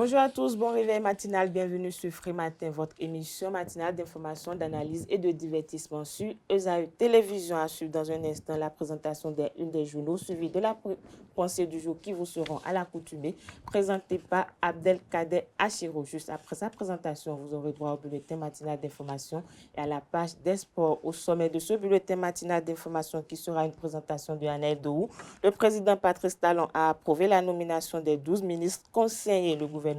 Bonjour à tous, bon réveil matinal, bienvenue sur Free Matin, votre émission matinale d'information, d'analyse et de divertissement sur ESAE Télévision. À suivre dans un instant la présentation une des journaux, suivie de la pensée du jour qui vous seront à l'accoutumée, présentée par Abdelkader Achiro. Juste après sa présentation, vous aurez droit au bulletin matinal d'information et à la page des sports. Au sommet de ce bulletin matinal d'information qui sera une présentation de Anaël Dohou, le président Patrice Talon a approuvé la nomination des 12 ministres conseillers. Le gouvernement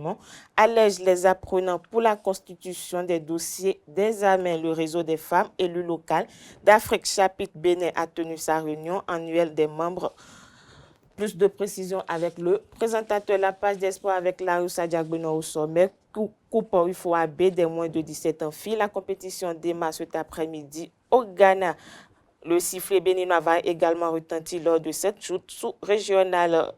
allège les apprenants pour la constitution des dossiers d'examen. Le réseau des femmes élues locales d'Afrique chapitre Bénin a tenu sa réunion annuelle des membres. Plus de précisions avec le présentateur. La page d'espoir avec Larus Adjagbeno au sommet. Coupe UFOA B des moins de 17 ans filles. La compétition démarre cet après-midi au Ghana. Le sifflet béninois va également retentir lors de cette joute sous-régionale.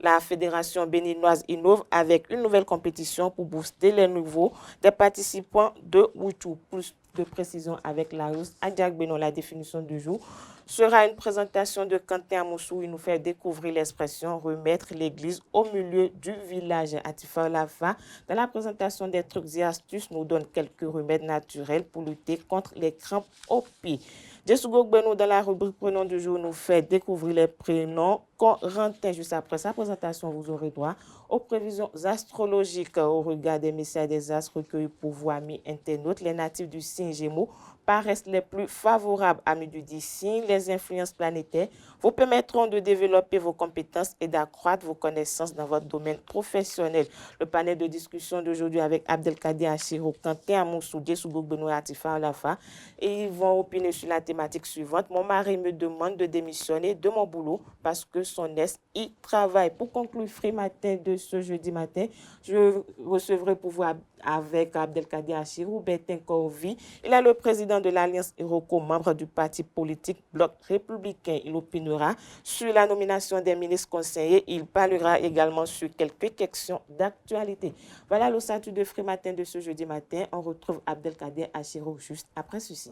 La fédération béninoise innove avec une nouvelle compétition pour booster les niveaux des participants de Wushu. Plus de précision avec Larus Adjagbeno. La définition du jour sera une présentation de Quentin Amoussou. Il nous fait découvrir l'expression « remettre l'église au milieu du village ». Atifa Lafa, dans la présentation des trucs et astuces, nous donne quelques remèdes naturels pour lutter contre les crampes aux pieds. Jessougo Gbeno, dans la rubrique Prénom du jour, nous fait découvrir les prénoms Corentin. Juste après sa présentation, vous aurez droit aux prévisions astrologiques au regard des messages des astres recueillis pour vous, amis internautes. Les natifs du signe Gémeaux paraissent les plus favorables. Amis du signe, les influences planétaires vous permettront de développer vos compétences et d'accroître vos connaissances dans votre domaine professionnel. Le panel de discussion d'aujourd'hui avec Abdelkader Achiro, Quentin Amoussou, Jessougo Gbeno et Atifa Olafa, et ils vont opiner sur la thématique suivante. Mon mari me demande de démissionner de mon boulot parce que son ex y travaille. Pour conclure Free Matin de ce jeudi matin, je recevrai pour vous avec Abdelkader Achiro, Bertin Corvi. Il est le président de l'Alliance Iroko, membre du parti politique Bloc républicain. Il opinera sur la nomination des ministres conseillers. Il parlera également sur quelques questions d'actualité. Voilà le statut de Free Matin de ce jeudi matin. On retrouve Abdelkader Achiro juste après ceci.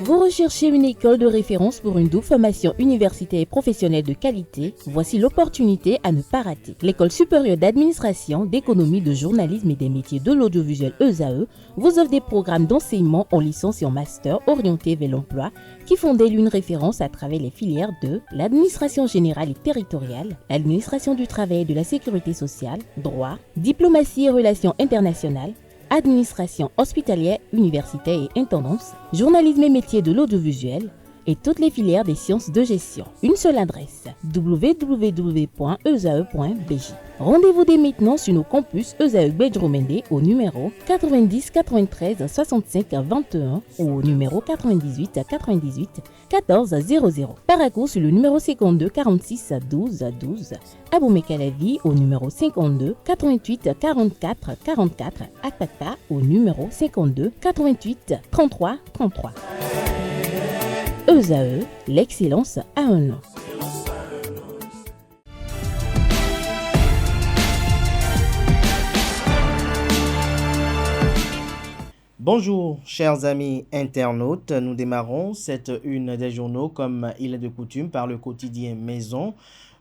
Vous recherchez une école de référence pour une double formation universitaire et professionnelle de qualité? Voici l'opportunité à ne pas rater. L'École supérieure d'administration, d'économie, de journalisme et des métiers de l'audiovisuel ESAE vous offre des programmes d'enseignement en licence et en master orientés vers l'emploi qui font d'elle une référence à travers les filières de l'administration générale et territoriale, l'administration du travail et de la sécurité sociale, droit, diplomatie et relations internationales, administration hospitalière, universitaire et intendance, journalisme et métiers de l'audiovisuel et toutes les filières des sciences de gestion. Une seule adresse, www.esae.bj. Rendez-vous dès maintenant sur nos campus ESAE Bedromende au numéro 90 93 65 21 ou au numéro 98 98 14 00. Paracourt sur le numéro 52 46 12 12. Aboumé-Calavi au numéro 52 88 44 44. Akpaka au numéro 52 88 33 33. ESAE, l'excellence à un nom. Bonjour chers amis internautes, nous démarrons cette une des journaux comme il est de coutume par le quotidien Maison.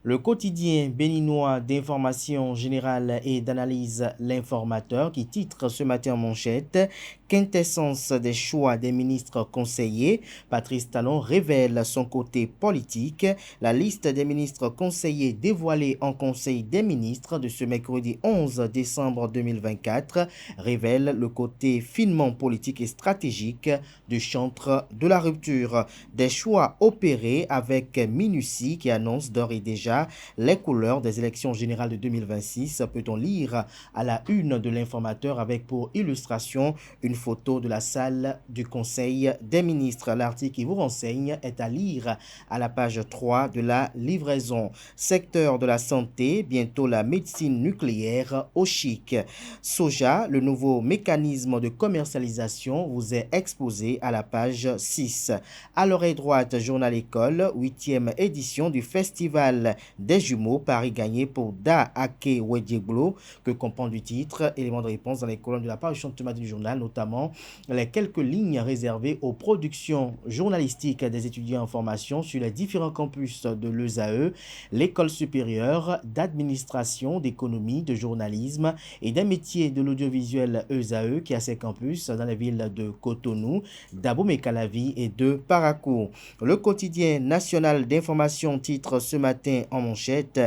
Le quotidien béninois d'information générale et d'analyse L'Informateur qui titre ce matin en manchette « Quintessence des choix des ministres conseillers ». Patrice Talon révèle son côté politique. La liste des ministres conseillers dévoilée en Conseil des ministres de ce mercredi 11 décembre 2024 révèle le côté finement politique et stratégique du chantre de la rupture. Des choix opérés avec minutie qui annoncent d'ores et déjà les couleurs des élections générales de 2026, peut-on lire à la une de l'Informateur avec pour illustration une photo de la salle du Conseil des ministres. L'article qui vous renseigne est à lire à la page 3 de la livraison. Secteur de la santé, bientôt la médecine nucléaire au chic. Soja, le nouveau mécanisme de commercialisation vous est exposé à la page 6. À l'oreille droite, Journal École, 8e édition du festival des jumeaux, Paris gagné pour Da Ake Wedjeglo, que comprend du titre, élément de réponse dans les colonnes de la parution du journal, notamment notamment les quelques lignes réservées aux productions journalistiques des étudiants en formation sur les différents campus de l'ESAE, l'école supérieure d'administration, d'économie, de journalisme et des métiers de l'audiovisuel ESAE qui a ses campus dans les villes de Cotonou, d'Abomey-Calavi et de Parakou. Le quotidien national d'information titre ce matin en manchette: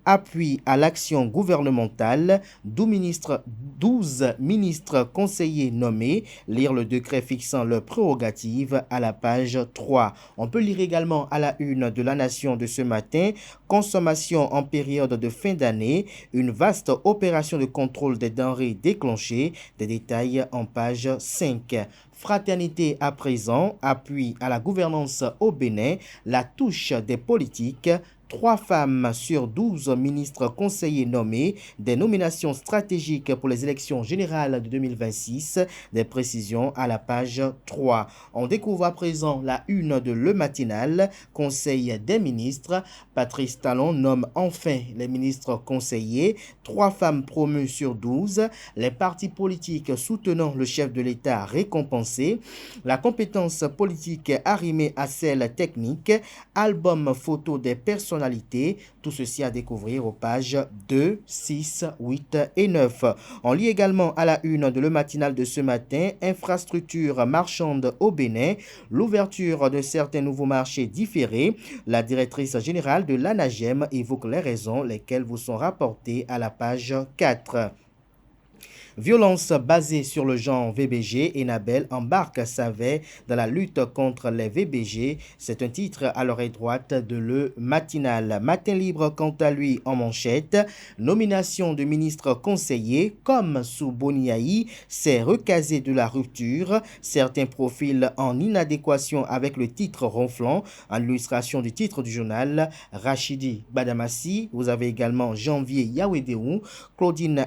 appui à l'action gouvernementale, 12 ministres conseillers nommés, lire le décret fixant leurs prérogatives à la page 3. On peut lire également à la une de La Nation de ce matin: consommation en période de fin d'année, une vaste opération de contrôle des denrées déclenchée, des détails en page 5. Fraternité à présent, appui à la gouvernance au Bénin, la touche des politiques. 3 femmes sur 12 ministres conseillers nommés, des nominations stratégiques pour les élections générales de 2026, des précisions à la page 3. On découvre à présent la une de Le Matinal, Conseil des ministres. Patrice Talon nomme enfin les ministres conseillers, 3 femmes promues sur 12, les partis politiques soutenant le chef de l'État récompensés, la compétence politique arrimée à celle technique, album photo des personnalités. Tout ceci à découvrir aux pages 2, 6, 8 et 9. On lit également à la une de Le Matinal de ce matin: infrastructure marchande au Bénin, l'ouverture de certains nouveaux marchés différés. La directrice générale de l'ANAGEM évoque les raisons, lesquelles vous sont rapportées à la page 4. Violence basée sur le genre VBG, Enabel embarque Savet dans la lutte contre les VBG. C'est un titre à l'oreille droite de Le Matinal. Matin Libre, quant à lui, en manchette: nomination de ministres conseillers, comme sous Boniaï, c'est recasé de la rupture. Certains profils en inadéquation avec le titre ronflant. En illustration du titre du journal, Rachidi Badamassi. Vous avez également Janvier Yawedéou, Claudine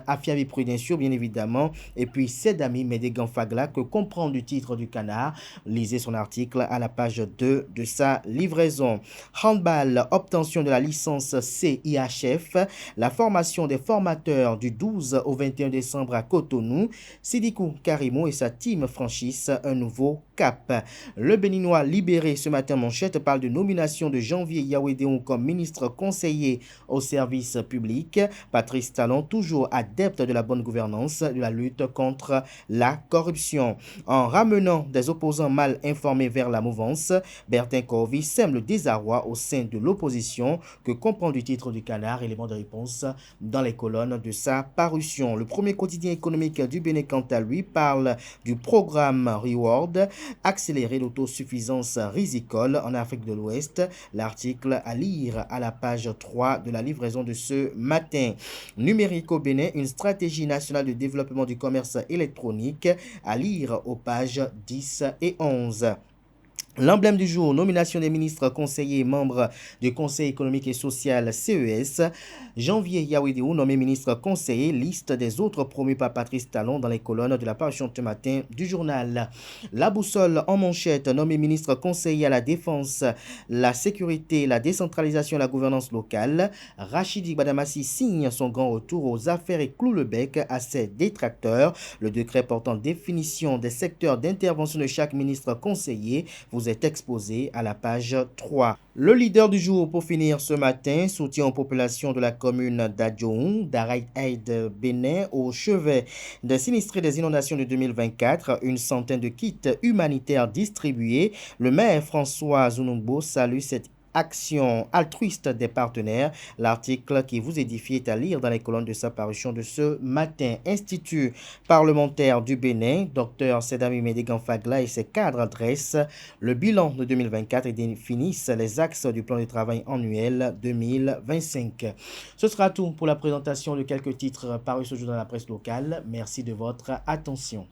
Afiavi Prudencio, bien évidemment, et puis Sedami Medegan Fagla, que comprend du titre du Canard. Lisez son article à la page 2 de sa livraison. Handball, obtention de la licence CIHF, la formation des formateurs du 12 au 21 décembre à Cotonou. Sidikou Karimou et sa team franchissent un nouveau cap. Le Béninois libéré ce matin manchette parle de nomination de Janvier Yawedéon comme ministre conseiller au service public. Patrice Talon, toujours adepte de la bonne gouvernance, de la lutte contre la corruption. En ramenant des opposants mal informés vers la mouvance, Bertin Corvi sème le désarroi au sein de l'opposition, que comprend du titre du Canard, élément de réponse dans les colonnes de sa parution. Le premier quotidien économique du Bénin, quant à lui, parle du programme Reward, accélérer l'autosuffisance risicole en Afrique de l'Ouest. L'article à lire à la page 3 de la livraison de ce matin. Numérique au Bénin, une stratégie nationale de développement du commerce électronique, à lire aux pages 10 et 11. L'emblème du jour, nomination des ministres conseillers membres du Conseil économique et social CES. Janvier Yawedéou, nommé ministre conseiller, liste des autres promus par Patrice Talon dans les colonnes de la parution ce matin du journal. La boussole en manchette, nommé ministre conseiller à la défense, la sécurité, la décentralisation et la gouvernance locale. Rachidi Badamassi signe son grand retour aux affaires et cloue le bec à ses détracteurs. Le décret portant définition des secteurs d'intervention de chaque ministre conseiller vous est exposé à la page 3. Le leader du jour pour finir ce matin, soutien aux populations de la commune d'Adjoun, d'Araïd Bénin, au chevet des sinistrés des inondations de 2024, une centaine de kits humanitaires distribués. Le maire François Zounoubo salue cette action altruiste des partenaires. L'article qui vous édifie est à lire dans les colonnes de sa parution de ce matin. Institut parlementaire du Bénin, Dr Sedami Medegan Fagla et ses cadres dressent le bilan de 2024 et définissent les axes du plan de travail annuel 2025. Ce sera tout pour la présentation de quelques titres parus ce jour dans la presse locale. Merci de votre attention.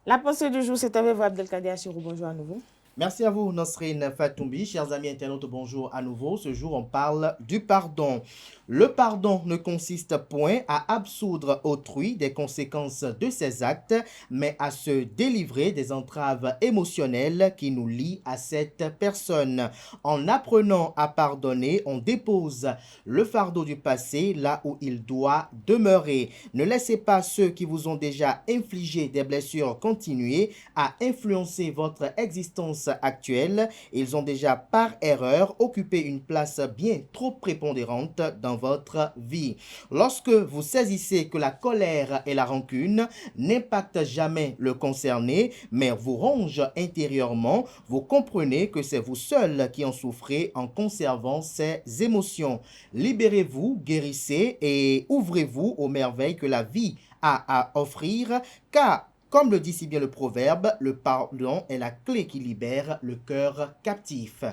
La pensée du jour, c'est avec vous, Abdelkader Assirou. Bonjour à nouveau. Merci à vous, Nasrine Fatoumbi. Chers amis internautes, bonjour à nouveau. Ce jour, on parle du pardon. Le pardon ne consiste point à absoudre autrui des conséquences de ses actes, mais à se délivrer des entraves émotionnelles qui nous lient à cette personne. En apprenant à pardonner, on dépose le fardeau du passé là où il doit demeurer. Ne laissez pas ceux qui vous ont déjà infligé des blessures continuer à influencer votre existence actuelle. Ils ont déjà par erreur occupé une place bien trop prépondérante dans votre vie. Lorsque vous saisissez que la colère et la rancune n'impactent jamais le concerné, mais vous rongent intérieurement, vous comprenez que c'est vous seul qui en souffrez en conservant ces émotions. Libérez-vous, guérissez et ouvrez-vous aux merveilles que la vie a à offrir, car comme le dit si bien le proverbe, le pardon est la clé qui libère le cœur captif.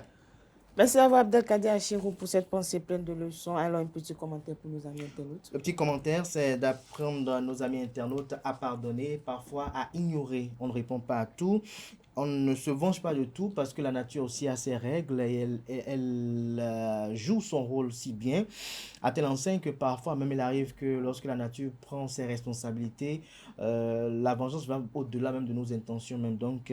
Merci à vous, Abdelkader Achirou, pour cette pensée pleine de leçons. Alors, un petit commentaire pour nos amis internautes. Le petit commentaire, c'est d'apprendre nos amis internautes à pardonner, parfois à ignorer. On ne répond pas à tout. On ne se venge pas de tout parce que la nature aussi a ses règles et elle joue son rôle si bien, à tel enseigne que parfois même il arrive que lorsque la nature prend ses responsabilités, la vengeance va au-delà même de nos intentions même. Donc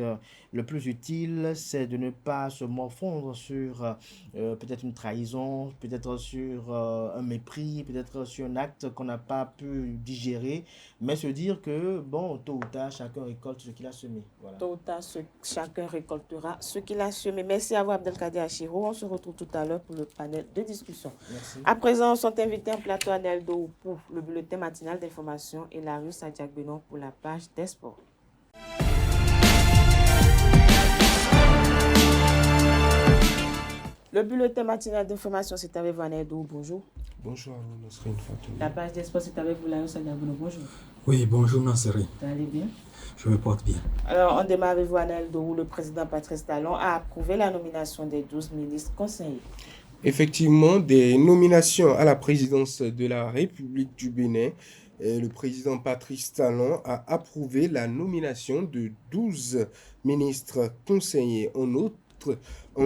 le plus utile, c'est de ne pas se morfondre sur peut-être une trahison, peut-être sur un mépris, peut-être sur un acte qu'on n'a pas pu digérer, mais se dire que bon, tôt ou tard, chacun récolte ce qu'il a semé. Voilà. Tôt ou tard, chacun récoltera ce qu'il a semé. Merci à vous, Abdelkader Achirou. On se retrouve tout à l'heure pour le panel de discussion. Merci. À présent, sont invités en plateau à Neldo pour le bulletin matinal d'information et la rue Sadiak Benon pour la page des sports. Le bulletin matinal d'information, c'est avec vous, Neldo. Bonjour. Bonjour à vous, Nasrine Fatoumbi. La page des sports, c'est avec vous, la rue Sadiak Benon. Bonjour. Oui, bonjour Nasrine. Vous allez bien? Je me porte bien. Alors, on démarre avec vous, Neldo, où le président Patrice Talon a approuvé la nomination des 12 ministres conseillers. Effectivement, des nominations à la présidence de la République du Bénin. Le président Patrice Talon a approuvé la nomination de 12 ministres conseillers. En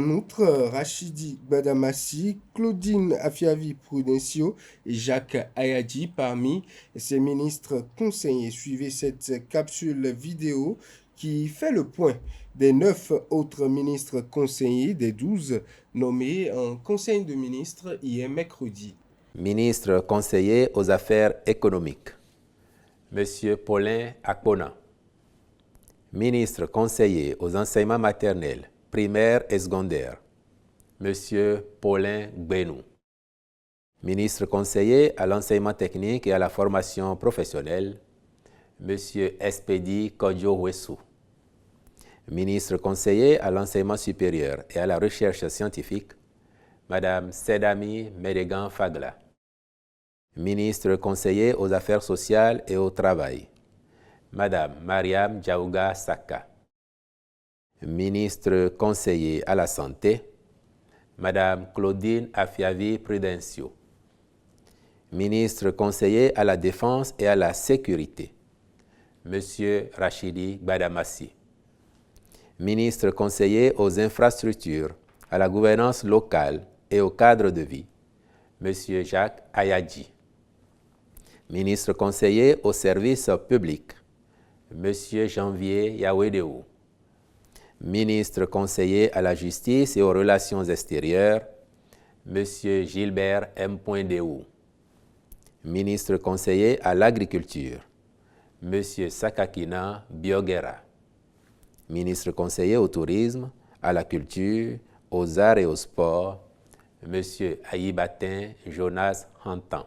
outre, Rachidi Badamassi, Claudine Afiavi Prudencio et Jacques Ayadi parmi ces ministres conseillers. Suivez cette capsule vidéo qui fait le point des 9 autres ministres conseillers des 12 nommés en Conseil de ministres hier mercredi. Ministre conseiller aux affaires économiques, M. Paulin Akpona. Ministre conseiller aux enseignements maternels, primaires et secondaires, M. Paulin Gbenou. Ministre conseiller à l'enseignement technique et à la formation professionnelle, M. Espedi Kodjo-Huessou. Ministre conseiller à l'enseignement supérieur et à la recherche scientifique, Mme Sedami Medegan Fagla. Ministre conseiller aux affaires sociales et au travail, Mme Mariam Djaouga Saka. Ministre conseiller à la santé, Mme Claudine Afiavi Prudencio. Ministre conseiller à la défense et à la sécurité, M. Rachidi Badamassi. Ministre conseiller aux infrastructures, à la gouvernance locale et au cadre de vie, M. Jacques Ayadi. Ministre conseiller aux services publics, M. Janvier Yawedeu. Ministre conseiller à la justice et aux relations extérieures, M. Gilbert M. Deou. Ministre conseiller à l'agriculture, M. Sakakina Biogera. Ministre conseiller au tourisme, à la culture, aux arts et aux sports, M. Aïbatin Jonas Hantan.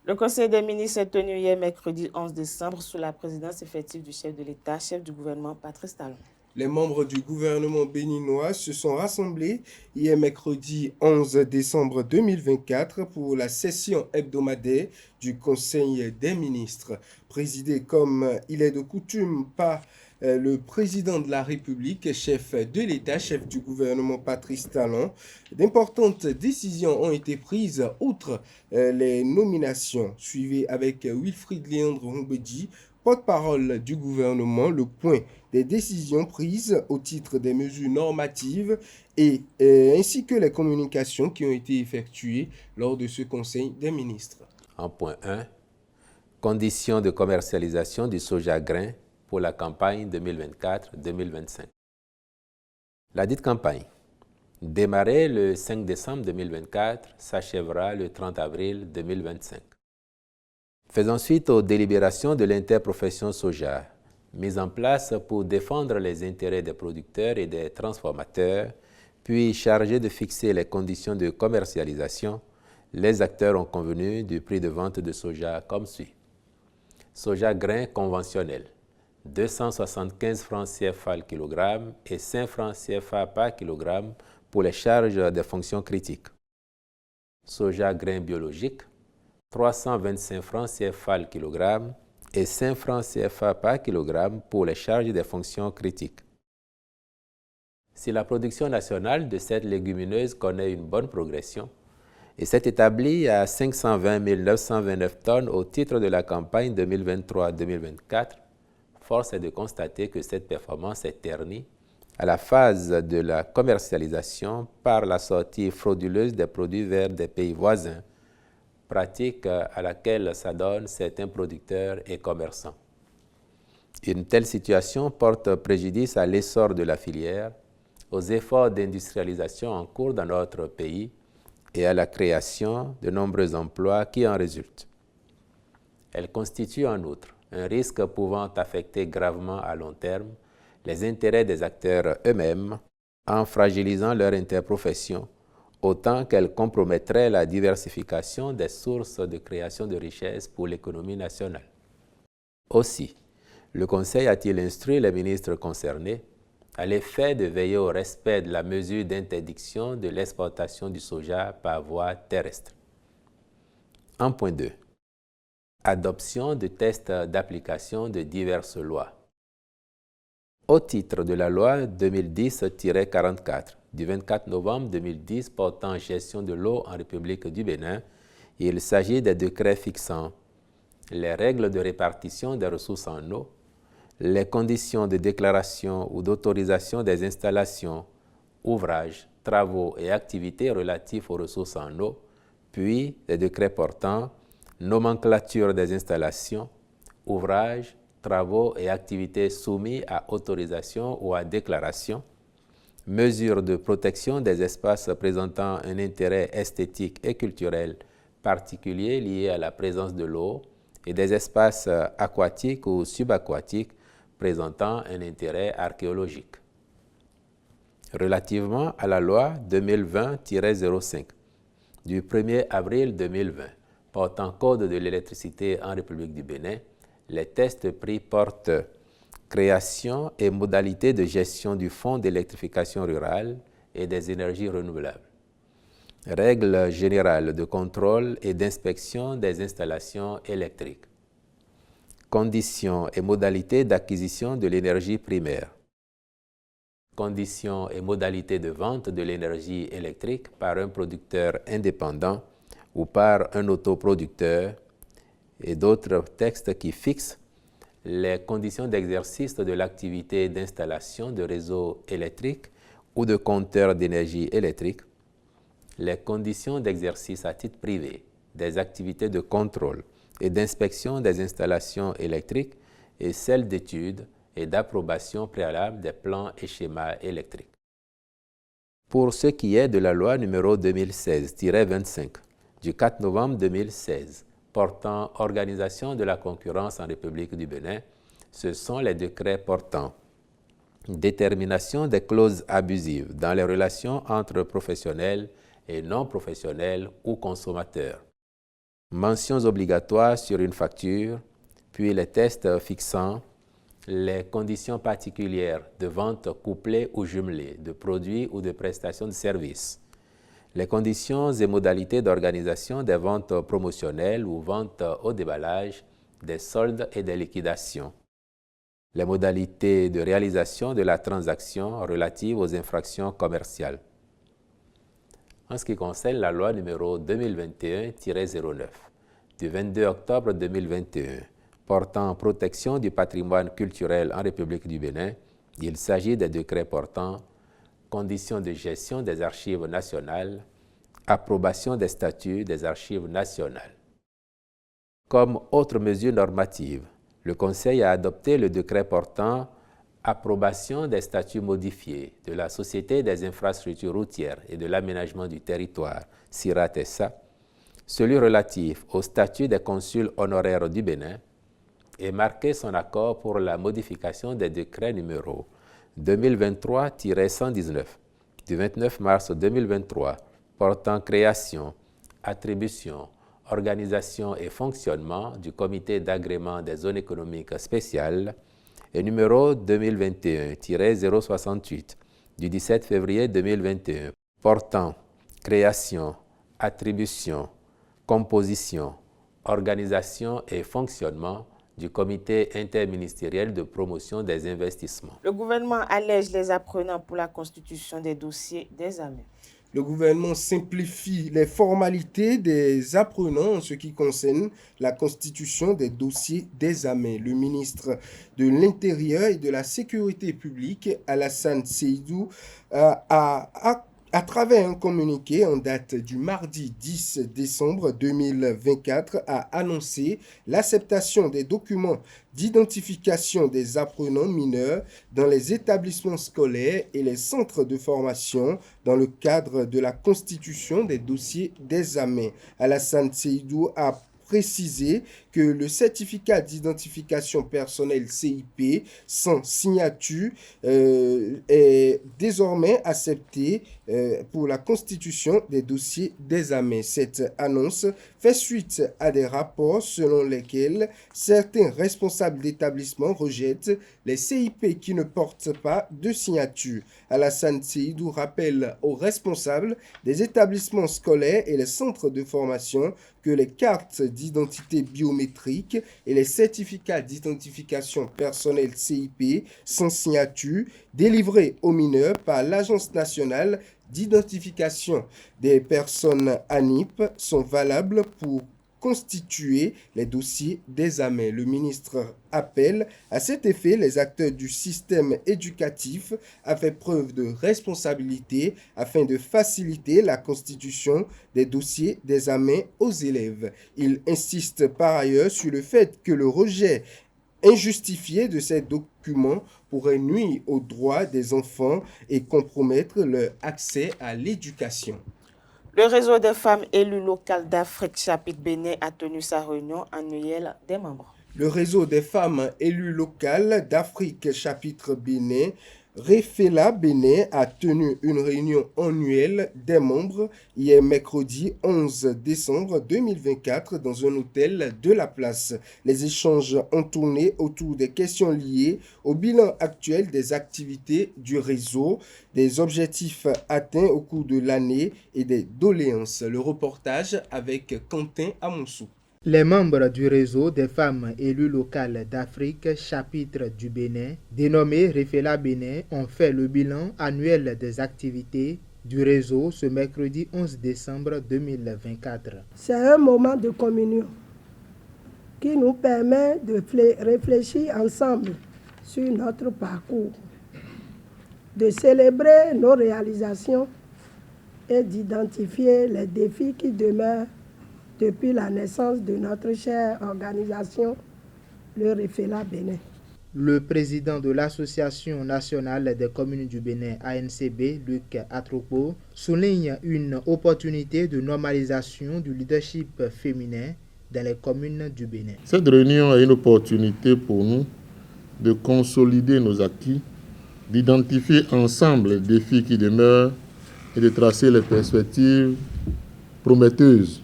Le Conseil des ministres est tenu hier mercredi 11 décembre sous la présidence effective du chef de l'État, chef du gouvernement Patrice Talon. Les membres du gouvernement béninois se sont rassemblés hier mercredi 11 décembre 2024 pour la session hebdomadaire du Conseil des ministres, présidée comme il est de coutume par le président de la République, chef de l'État, chef du gouvernement Patrice Talon, d'importantes décisions ont été prises outre les nominations. Suivez avec Wilfried Léandre Humbedji, porte-parole du gouvernement, le point des décisions prises au titre des mesures normatives et ainsi que les communications qui ont été effectuées lors de ce Conseil des ministres. En point 1, conditions de commercialisation du soja grain pour la campagne 2024-2025. La dite campagne, démarrée le 5 décembre 2024, s'achèvera le 30 avril 2025. Faisant suite aux délibérations de l'interprofession soja, mise en place pour défendre les intérêts des producteurs et des transformateurs, puis chargée de fixer les conditions de commercialisation, les acteurs ont convenu du prix de vente de soja comme suit. Soja grain conventionnel, 275 francs CFA le kilogramme et 5 francs CFA par kilogramme pour les charges des fonctions critiques. Soja grain biologique, 325 francs CFA le kilogramme et 5 francs CFA par kilogramme pour les charges des fonctions critiques. Si la production nationale de cette légumineuse connaît une bonne progression et s'est établie à 520 929 tonnes au titre de la campagne 2023-2024, force est de constater que cette performance est ternie à la phase de la commercialisation par la sortie frauduleuse des produits vers des pays voisins, pratique à laquelle s'adonnent certains producteurs et commerçants. Une telle situation porte préjudice à l'essor de la filière, aux efforts d'industrialisation en cours dans notre pays et à la création de nombreux emplois qui en résultent. Elle constitue en outre un risque pouvant affecter gravement à long terme les intérêts des acteurs eux-mêmes en fragilisant leur interprofession, autant qu'elle compromettrait la diversification des sources de création de richesses pour l'économie nationale. Aussi, le Conseil a-t-il instruit les ministres concernés à l'effet de veiller au respect de la mesure d'interdiction de l'exportation du soja par voie terrestre. En point 2. Adoption de tests d'application de diverses lois. Au titre de la loi 2010-44 du 24 novembre 2010 portant gestion de l'eau en République du Bénin, il s'agit des décrets fixant les règles de répartition des ressources en eau, les conditions de déclaration ou d'autorisation des installations, ouvrages, travaux et activités relatifs aux ressources en eau, puis les décrets portant nomenclature des installations, ouvrages, travaux et activités soumis à autorisation ou à déclaration, mesures de protection des espaces présentant un intérêt esthétique et culturel particulier lié à la présence de l'eau et des espaces aquatiques ou subaquatiques présentant un intérêt archéologique. Relativement à la loi 2020-05 du 1er avril 2020 portant Code de l'électricité en République du Bénin, les tests pris portent création et modalités de gestion du Fonds d'électrification rurale et des énergies renouvelables. Règles générales de contrôle et d'inspection des installations électriques. Conditions et modalités d'acquisition de l'énergie primaire. Conditions et modalités de vente de l'énergie électrique par un producteur indépendant ou par un autoproducteur et d'autres textes qui fixent les conditions d'exercice de l'activité d'installation de réseaux électriques ou de compteurs d'énergie électrique, les conditions d'exercice à titre privé des activités de contrôle et d'inspection des installations électriques et celles d'études et d'approbation préalable des plans et schémas électriques. Pour ce qui est de la loi numéro 2016-25 du 4 novembre 2016 portant organisation de la concurrence en République du Bénin, ce sont les décrets portant détermination des clauses abusives dans les relations entre professionnels et non professionnels ou consommateurs, mentions obligatoires sur une facture, puis les tests fixant les conditions particulières de vente couplée ou jumelée de produits ou de prestations de services, les conditions et modalités d'organisation des ventes promotionnelles ou ventes au déballage, des soldes et des liquidations, les modalités de réalisation de la transaction relative aux infractions commerciales. En ce qui concerne la loi numéro 2021-09 du 22 octobre 2021 portant protection du patrimoine culturel en République du Bénin, il s'agit des décrets portant conditions de gestion des archives nationales, approbation des statuts des archives nationales. Comme autre mesure normative, le Conseil a adopté le décret portant approbation des statuts modifiés de la Société des infrastructures routières et de l'aménagement du territoire, SIRAT-SA, celui relatif au statut des consuls honoraires du Bénin, et marqué son accord pour la modification des décrets numéro 2023-119 du 29 mars 2023 portant création, attribution, organisation et fonctionnement du comité d'agrément des zones économiques spéciales et numéro 2021-068 du 17 février 2021 portant création, attribution, composition, organisation et fonctionnement du comité interministériel de promotion des investissements. Le gouvernement allège les apprenants pour la constitution des dossiers d'examen. Le gouvernement simplifie les formalités des apprenants en ce qui concerne la constitution des dossiers d'examen. Le ministre de l'Intérieur et de la Sécurité publique, Alassane Seydou, à travers un communiqué en date du mardi 10 décembre 2024, a annoncé l'acceptation des documents d'identification des apprenants mineurs dans les établissements scolaires et les centres de formation dans le cadre de la constitution des dossiers d'examen. Alassane Seydou a précisé que le certificat d'identification personnelle CIP sans signature est désormais accepté pour la constitution des dossiers d'examen. Cette annonce fait suite à des rapports selon lesquels certains responsables d'établissements rejettent les CIP qui ne portent pas de signature. Alassane Seydou rappelle aux responsables des établissements scolaires et les centres de formation que les cartes d'identité biométrique et les certificats d'identification personnelle CIP sans signature délivrés aux mineurs par l'Agence nationale d'identification des personnes ANIP sont valables pour constituer les dossiers d'examen. Le ministre appelle à cet effet les acteurs du système éducatif à faire preuve de responsabilité afin de faciliter la constitution des dossiers d'examen aux élèves. Il insiste par ailleurs sur le fait que le rejet injustifié de ces documents pourrait nuire aux droits des enfants et compromettre leur accès à l'éducation. Le réseau des femmes élues locales d'Afrique chapitre Bénin a tenu sa réunion annuelle des membres. Le réseau des femmes élues locales d'Afrique chapitre Bénin, Refela Bénin, a tenu une réunion annuelle des membres hier mercredi 11 décembre 2024 dans un hôtel de la place. Les échanges ont tourné autour des questions liées au bilan actuel des activités du réseau, des objectifs atteints au cours de l'année et des doléances. Le reportage avec Quentin Amonsou. Les membres du réseau des femmes élues locales d'Afrique, chapitre du Bénin, dénommé Refela Bénin, ont fait le bilan annuel des activités du réseau ce mercredi 11 décembre 2024. C'est un moment de communion qui nous permet de réfléchir ensemble sur notre parcours, de célébrer nos réalisations et d'identifier les défis qui demeurent depuis la naissance de notre chère organisation, le Refela Bénin. Le président de l'Association nationale des communes du Bénin, ANCB, Luc Atropo, souligne une opportunité de normalisation du leadership féminin dans les communes du Bénin. Cette réunion est une opportunité pour nous de consolider nos acquis, d'identifier ensemble les défis qui demeurent et de tracer les perspectives prometteuses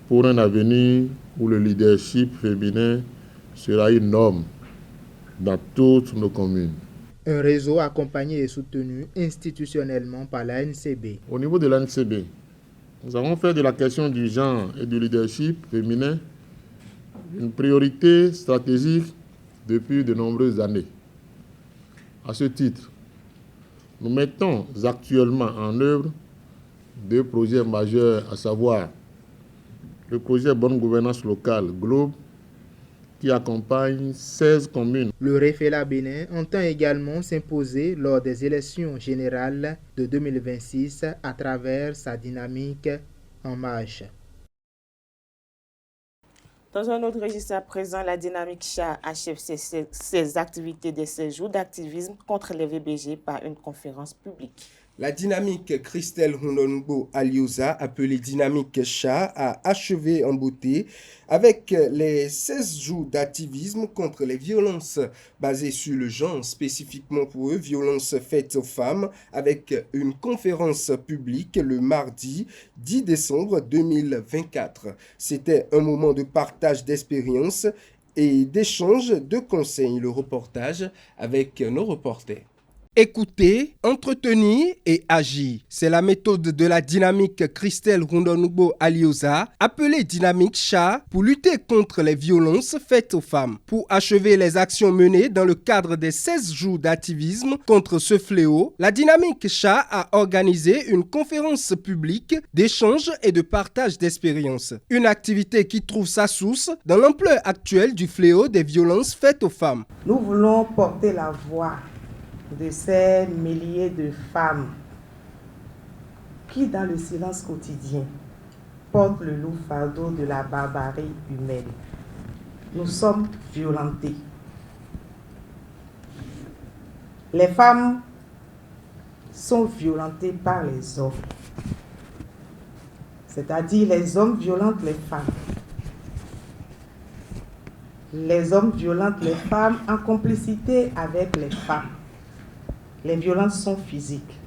pour un avenir où le leadership féminin sera une norme dans toutes nos communes. Un réseau accompagné et soutenu institutionnellement par l'ANCB. Au niveau de l'ANCB, nous avons fait de la question du genre et du leadership féminin une priorité stratégique depuis de nombreuses années. À ce titre, nous mettons actuellement en œuvre 2 projets majeurs, à savoir le projet Bonne Gouvernance Locale, GLOBE, qui accompagne 16 communes. Le REFELA Bénin entend également s'imposer lors des élections générales de 2026 à travers sa dynamique en marche. Dans un autre registre à présent, la dynamique CHA achève ses activités de 16 jours d'activisme contre les VBG par une conférence publique. La dynamique Christelle Hundongo Aliosa, appelée dynamique CHA, a achevé en beauté avec les 16 jours d'activisme contre les violences basées sur le genre, spécifiquement pour eux, violences faites aux femmes, avec une conférence publique le mardi 10 décembre 2024. C'était un moment de partage d'expériences et d'échange de conseils. Le reportage avec nos reporters. Écouter, entretenir et agir. C'est la méthode de la dynamique Christelle Hundongo Aliosa, appelée dynamique CHA, pour lutter contre les violences faites aux femmes. Pour achever les actions menées dans le cadre des 16 jours d'activisme contre ce fléau, la dynamique CHA a organisé une conférence publique d'échange et de partage d'expériences. Une activité qui trouve sa source dans l'ampleur actuelle du fléau des violences faites aux femmes. Nous voulons porter la voix de ces milliers de femmes qui, dans le silence quotidien, portent le lourd fardeau de la barbarie humaine. Nous sommes violentées. Les femmes sont violentées par les hommes, c'est-à-dire les hommes violentent les femmes. Les hommes violentent les femmes en complicité avec les femmes. Les violences sont physiques,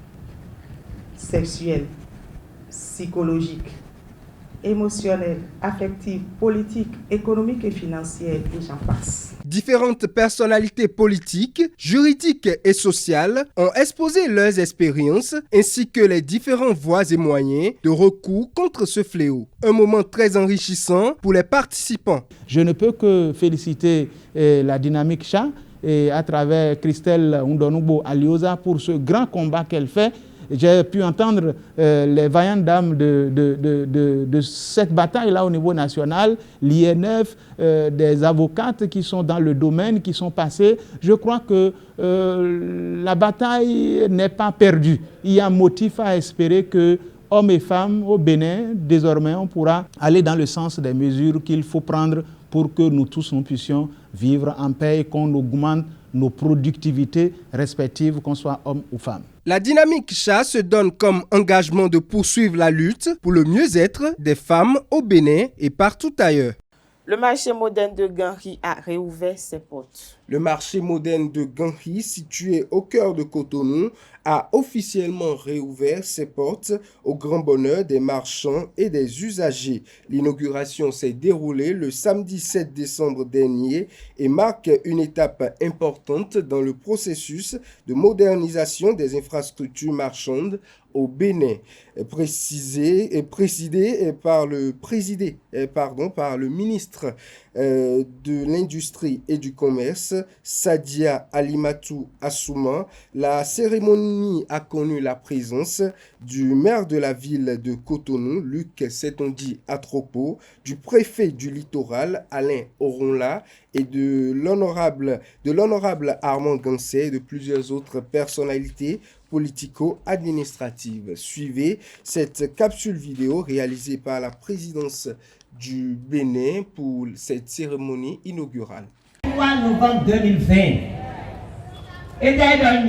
sexuelles, psychologiques, émotionnelles, affectives, politiques, économiques et financières, et j'en passe. Différentes personnalités politiques, juridiques et sociales ont exposé leurs expériences ainsi que les différentes voies et moyens de recours contre ce fléau. Un moment très enrichissant pour les participants. Je ne peux que féliciter la dynamique CHA et à travers Christelle Hundongo Aliosa pour ce grand combat qu'elle fait. J'ai pu entendre les vaillantes dames de cette bataille-là au niveau national, l'INF, des avocates qui sont dans le domaine, qui sont passées. Je crois que la bataille n'est pas perdue. Il y a motif à espérer que hommes et femmes au Bénin, désormais, on pourra aller dans le sens des mesures qu'il faut prendre pour que nous tous nous puissions vivre en paix et qu'on augmente nos productivités respectives, qu'on soit homme ou femme. La dynamique CHA se donne comme engagement de poursuivre la lutte pour le mieux-être des femmes au Bénin et partout ailleurs. Le marché moderne de Ganri a réouvert ses portes. Le marché moderne de Ganri, situé au cœur de Cotonou, a officiellement réouvert ses portes au grand bonheur des marchands et des usagers. L'inauguration s'est déroulée le samedi 7 décembre dernier et marque une étape importante dans le processus de modernisation des infrastructures marchandes au Bénin, présidé par le ministre de l'Industrie et du Commerce, Sadia Alimatou Assouma. La cérémonie a connu la présence du maire de la ville de Cotonou, Luc Setonji Atropo, du préfet du littoral, Alain Oronla, et de l'honorable Armand Gansé et de plusieurs autres personnalités politico-administratives. Suivez cette capsule vidéo réalisée par la présidence du Bénin pour cette cérémonie inaugurale. 3 novembre 2020. Et d'ailleurs,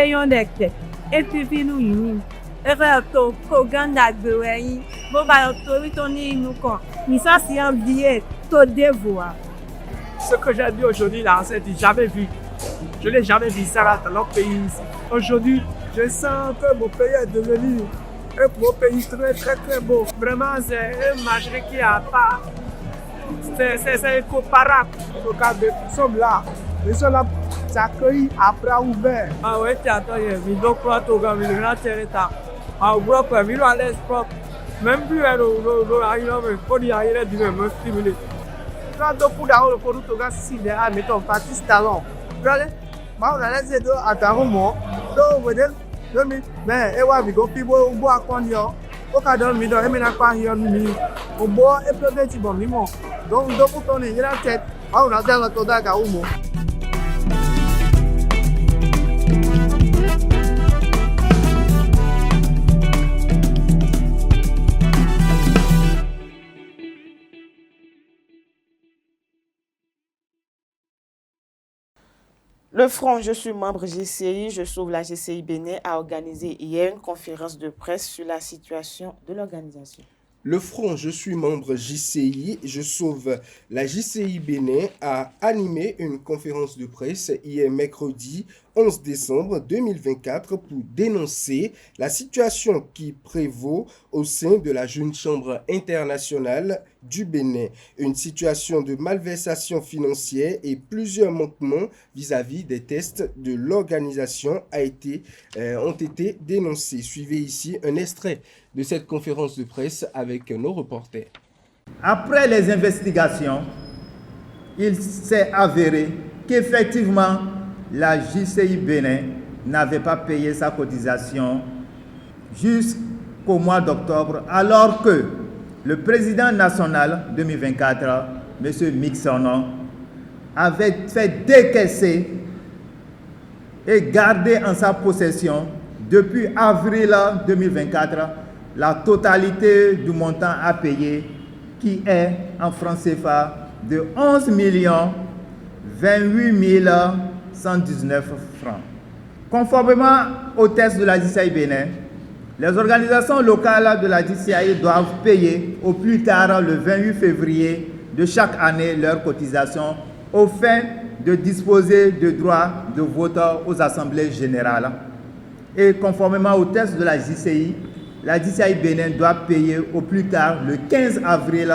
eyondeke etifinu yìí ẹfẹ tó kó gánda gbèrè yín bó bá lọ torí tó ní inú kan ìsásí un billet tó dévoa. Ce que j'ai vu aujourd'hui là, c'est jamais vu. Je n'ai jamais vu ça dans notre pays ici. Aujourd'hui, je sens que mon pays est devenu un beau pays très très très beau. Vraiment, c'est un marché qui a pas. C'est incomparable. Nous sommes là. Nous sommes là. S'accueillir après ouvert. Ah ouais, tu attends, il doit prendre ton gars, il doit tirer ta. Ah, vous voyez, il doit aller propre. Même plus, il faut y aller du même stimuler. Quand on peut avoir le produit, on a si des mettons parti talon. Regardez, moi on a laissé deux à Taromo, deux vedettes, deux mille, mais et ouais, bigo pibo, on boit à quoi nion, au cas d'un midon, et maintenant pas nion ni, on boit et peut-être tu bon limon. Donc deux boutons il y a la tête, on a dans la toda à Taromo. Le Front Je suis membre GCI, je sauve la GCI Bénin a organisé hier une conférence de presse sur la situation de l'organisation. Le Front Je suis membre JCI, je sauve la JCI Bénin a animé une conférence de presse hier mercredi 11 décembre 2024 pour dénoncer la situation qui prévaut au sein de la Jeune Chambre internationale du Bénin. Une situation de malversation financière et plusieurs manquements vis-à-vis des tests de l'organisation ont été dénoncés. Suivez ici un extrait de cette conférence de presse avec nos reporters. Après les investigations, il s'est avéré qu'effectivement, la JCI Bénin n'avait pas payé sa cotisation jusqu'au mois d'octobre, alors que le président national 2024, M. Mixon, avait fait décaisser et garder en sa possession depuis avril 2024 la totalité du montant à payer qui est en francs CFA de 11 28 119 francs. Conformément au test de la JCI Bénin, les organisations locales de la JCI doivent payer au plus tard le 28 février de chaque année leurs cotisations au fin de disposer de droits de vote aux assemblées générales. Et conformément au test de la JCI Bénin doit payer au plus tard le 15 avril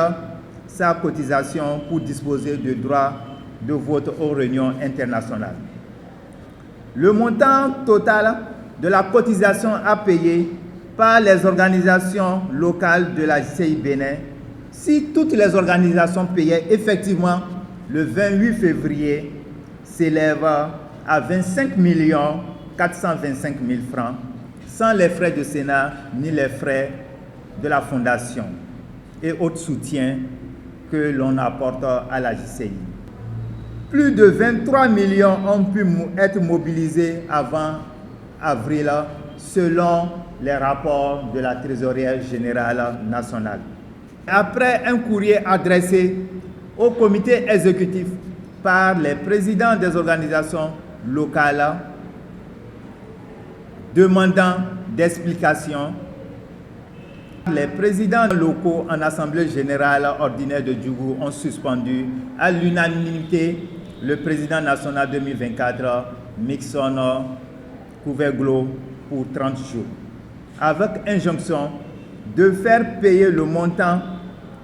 sa cotisation pour disposer de droits de vote aux réunions internationales. Le montant total de la cotisation à payer par les organisations locales de la JCI Bénin, si toutes les organisations payaient effectivement le 28 février, s'élève à 25 425 000 francs, sans les frais de Sénat ni les frais de la Fondation et autres soutiens que l'on apporte à la JCI. Plus de 23 millions ont pu être mobilisés avant avril selon les rapports de la Trésorière générale nationale. Après un courrier adressé au comité exécutif par les présidents des organisations locales demandant d'explications, les présidents locaux en Assemblée générale ordinaire de Djougou ont suspendu à l'unanimité le président national 2024, Mixon Kouverglo, pour 30 jours, avec injonction de faire payer le montant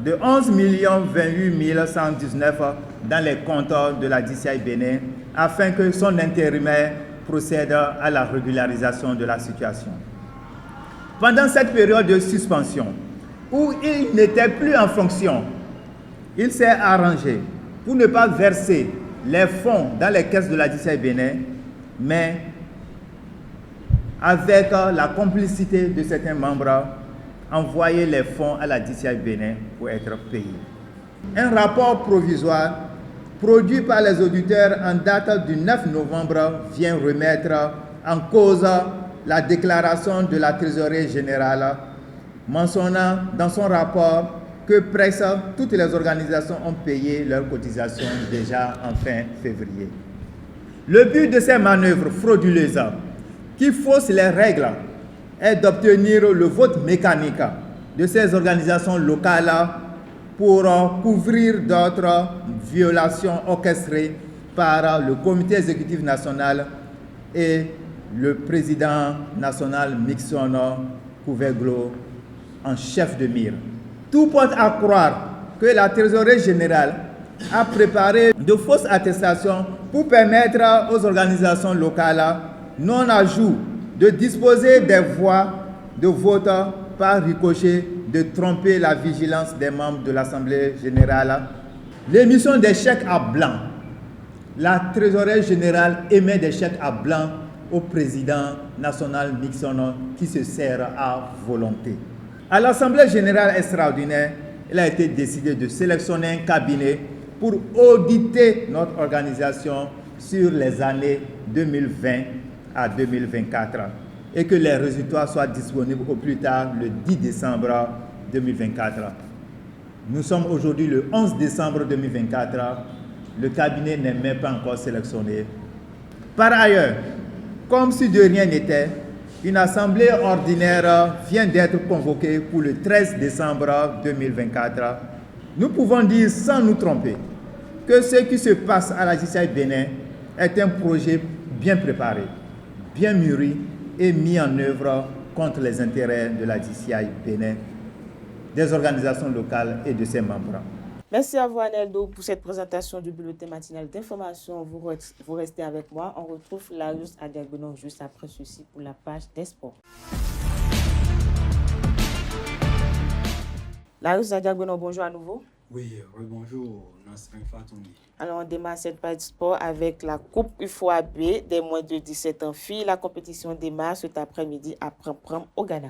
de 11 28 119 dans les comptes de la JCI Bénin, afin que son intérimaire procède à la régularisation de la situation. Pendant cette période de suspension, où il n'était plus en fonction, il s'est arrangé pour ne pas verser les fonds dans les caisses de la JCI Bénin, mais avec la complicité de certains membres, envoyer les fonds à la JCI Bénin pour être payés. Un rapport provisoire produit par les auditeurs en date du 9 novembre vient remettre en cause la déclaration de la Trésorière générale, mentionnant dans son rapport que presque toutes les organisations ont payé leurs cotisations déjà en fin février. Le but de ces manœuvres frauduleuses qui fausse les règles est d'obtenir le vote mécanique de ces organisations locales pour couvrir d'autres violations orchestrées par le comité exécutif national et le président national Mixon Kouvegglo en chef de mire. Tout porte à croire que la trésorerie générale a préparé de fausses attestations pour permettre aux organisations locales non à jour de disposer des voix de vote par ricochet, de tromper la vigilance des membres de l'Assemblée générale. L'émission des chèques à blanc. La trésorerie générale émet des chèques à blanc au président national Mixon qui se sert à volonté. À l'Assemblée générale extraordinaire, il a été décidé de sélectionner un cabinet pour auditer notre organisation sur les années 2020 à 2024 et que les résultats soient disponibles au plus tard le 10 décembre 2024. Nous sommes aujourd'hui le 11 décembre 2024. Le cabinet n'est même pas encore sélectionné. Par ailleurs, comme si de rien n'était, une assemblée ordinaire vient d'être convoquée pour le 13 décembre 2024. Nous pouvons dire sans nous tromper que ce qui se passe à la JCI Bénin est un projet bien préparé, bien mûri et mis en œuvre contre les intérêts de la JCI Bénin, des organisations locales et de ses membres. Merci à vous, Aneldo, pour cette présentation du bulletin matinal d'information. Vous restez avec moi. On retrouve Larius Adiagbenon juste après ceci pour la page des sports. Larius Adiagbenon, bonjour à nouveau. Oui, bonjour, Nasrin Fatoumi. Alors, on démarre cette page sport avec la Coupe UFOAB des moins de 17 ans filles. La compétition démarre cet après-midi à Pram-Pram au Ghana.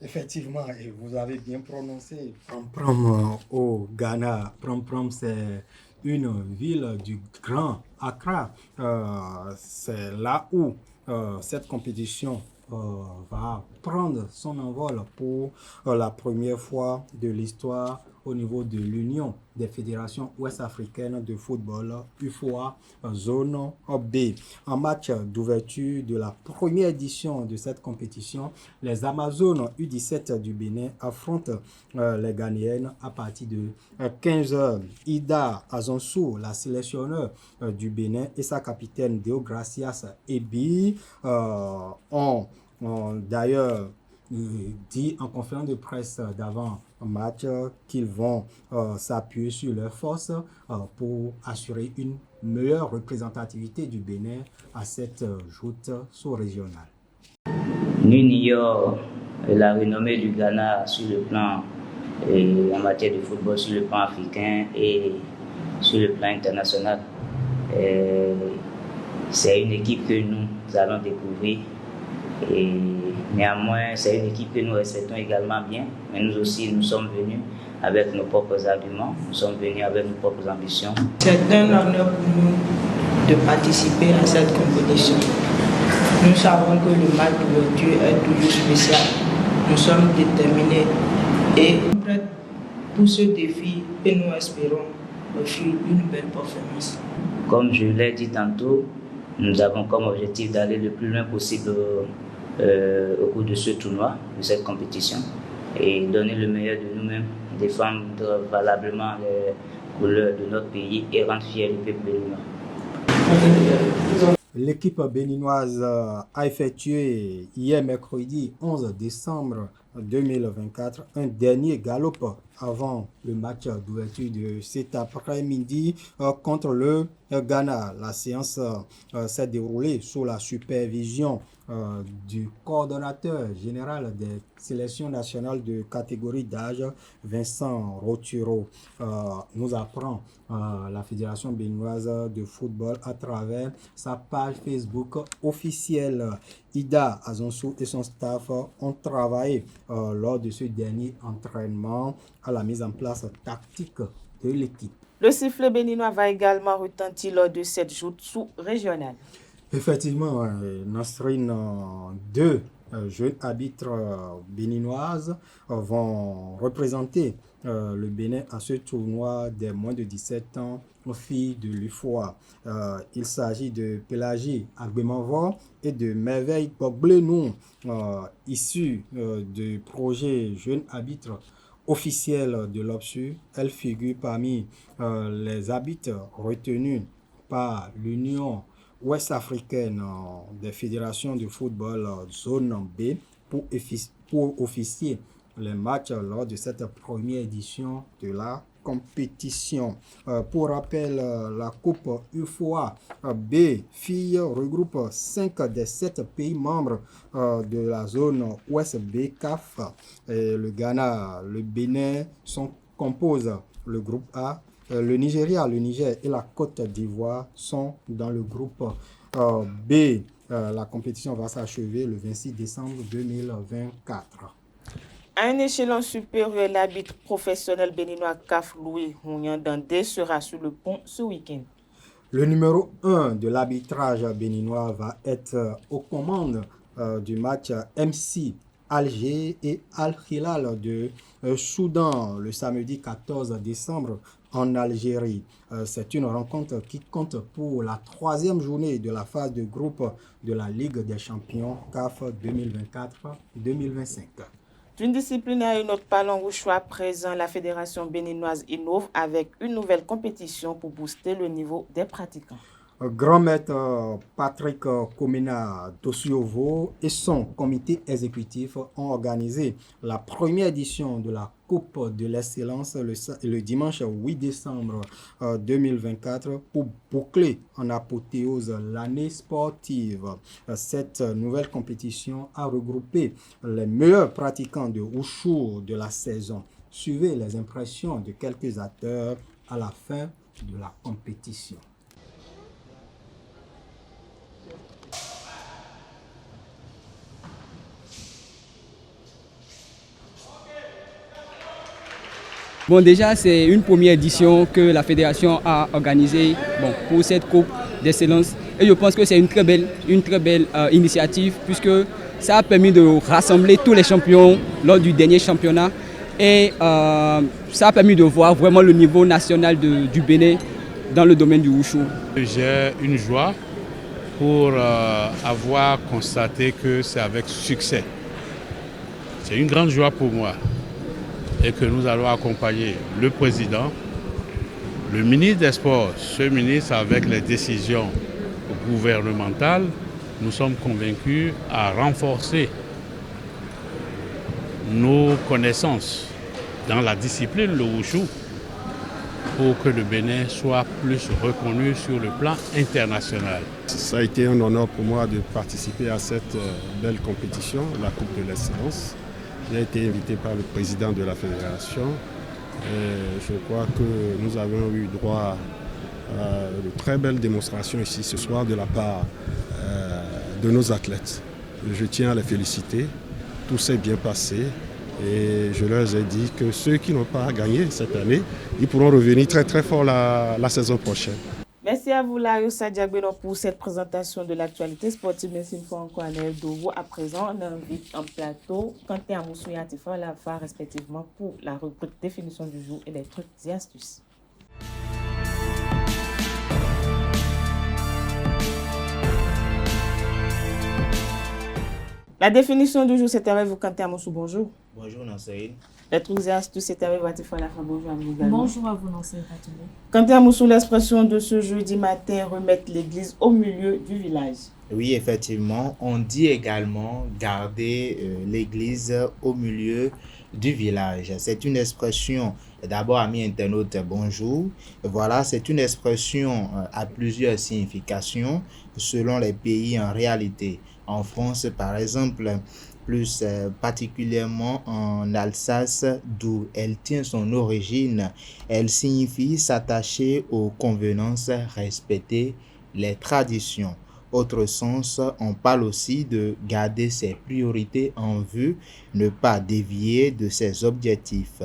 Effectivement, et vous avez bien prononcé Pram-Pram au Ghana. Pram-Pram, c'est une ville du Grand Accra. C'est là où cette compétition va prendre son envol pour la première fois de l'histoire au niveau de l'Union des fédérations ouest-africaines de football, UFOA, zone B. En match d'ouverture de la première édition de cette compétition, les Amazones U17 du Bénin affrontent les Ghanéennes à partir de 15h. Ida Azonsou, la sélectionneur du Bénin, et sa capitaine Deogracias Ebi ont d'ailleurs dit en conférence de presse d'avant match qu'ils vont s'appuyer sur leurs forces pour assurer une meilleure représentativité du Bénin à cette joute sous-régionale. Nous ignorons la renommée du Ghana sur le plan en matière de football, sur le plan africain et sur le plan international. C'est une équipe que nous allons découvrir. Et néanmoins, c'est une équipe que nous respectons également bien, mais nous aussi, nous sommes venus avec nos propres arguments, nous sommes venus avec nos propres ambitions. C'est un honneur pour nous de participer à cette compétition. Nous savons que le match d'ouverture est toujours spécial. Nous sommes déterminés et prêts pour ce défi et nous espérons offrir une belle performance. Comme je l'ai dit tantôt, nous avons comme objectif d'aller le plus loin possible au cours de ce tournoi, de cette compétition, et donner le meilleur de nous-mêmes, défendre valablement les couleurs de notre pays et rendre fier le peuple béninois. L'équipe béninoise a effectué hier mercredi 11 décembre 2024 un dernier galop avant le match d'ouverture de cet après-midi contre le Ghana. La séance s'est déroulée sous la supervision du coordonnateur général des sélections nationales de catégorie d'âge, Vincent Roturo. Nous apprend la Fédération béninoise de football à travers sa page Facebook officielle. Ida Azonsou et son staff ont travaillé lors de ce dernier entraînement à la mise en place tactique de l'équipe. Le sifflet béninois va également retentir lors de cette joute sous-régionale. Effectivement, Nasrin, deux jeunes arbitres béninoises vont représenter le Bénin à ce tournoi des moins de 17 ans aux filles de l'UFOA. Il s'agit de Pélagie Agbemanvor et de Merveille Bogbenou, issus du projet Jeunes arbitres officiels de l'OPSU. Elle figure parmi les arbitres retenus par l'Union ouest-africaine des fédérations de football zone B pour officier les matchs lors de cette première édition de la compétition. Pour rappel, la Coupe UFOA B filles regroupe 5 des 7 pays membres de la zone Ouest B CAF. Et le Ghana, le Bénin composent le groupe A. Le Nigeria, le Niger et la Côte d'Ivoire sont dans le groupe B. La compétition va s'achever le 26 décembre 2024. À un échelon supérieur, l'arbitre professionnel béninois CAF Louis Hounian-Dandé sera sur le pont ce week-end. Le numéro 1 de l'arbitrage béninois va être aux commandes du match MC Alger et Al-Hilal de Soudan le samedi 14 décembre en Algérie. C'est une rencontre qui compte pour la 3e journée de la phase de groupe de la Ligue des champions CAF 2024-2025. D'une discipline à une autre, parlons au choix présent, la fédération béninoise innove avec une nouvelle compétition pour booster le niveau des pratiquants. Grand maître Patrick Komena Dosiovo et son comité exécutif ont organisé la première édition de la Coupe de l'excellence le dimanche 8 décembre 2024 pour boucler en apothéose l'année sportive. Cette nouvelle compétition a regroupé les meilleurs pratiquants de Wushu de la saison. Suivez les impressions de quelques acteurs à la fin de la compétition. Bon, déjà, c'est une première édition que la fédération a organisée pour cette Coupe d'excellence. Et je pense que c'est une très belle initiative puisque ça a permis de rassembler tous les champions lors du dernier championnat. Et ça a permis de voir vraiment le niveau national du Bénin dans le domaine du Wushu. J'ai une joie pour avoir constaté que c'est avec succès. C'est une grande joie pour moi. Et que nous allons accompagner le président, le ministre des Sports, ce ministre avec les décisions gouvernementales, nous sommes convaincus à renforcer nos connaissances dans la discipline, le Wushu, pour que le Bénin soit plus reconnu sur le plan international. Ça a été un honneur pour moi de participer à cette belle compétition, la Coupe de l'excellence. J'ai été invité par le président de la fédération et je crois que nous avons eu droit à de très belles démonstrations ici ce soir de la part de nos athlètes. Je tiens à les féliciter, tout s'est bien passé et je leur ai dit que ceux qui n'ont pas gagné cette année, ils pourront revenir très très fort la saison prochaine. Merci à vous, Larios Sadiagbeno, pour cette présentation de l'actualité sportive. Merci une fois encore à Naël Dovo. À présent, on invite en plateau Quentin Amoussou et Atifa Lafa, respectivement, pour la rubrique définition du jour et des trucs et astuces. La définition du jour, c'est avec vous, Quentin Amoussou. Bonjour. Bonjour, Nancy. Les trucs et astuces, c'est avec vous, Atifa Lafa. Bonjour à vous également. Bonjour à vous, Nancy. Quentin Amoussou, l'expression de ce jeudi matin, remettre l'église au milieu du village. Oui, effectivement, on dit également garder l'église au milieu du village. C'est une expression, d'abord amis internautes, bonjour. Voilà, c'est une expression à plusieurs significations selon les pays en réalité. En France, par exemple, plus particulièrement en Alsace, d'où elle tient son origine, elle signifie s'attacher aux convenances, respecter les traditions. autre sens, on parle aussi de garder ses priorités en vue, ne pas dévier de ses objectifs,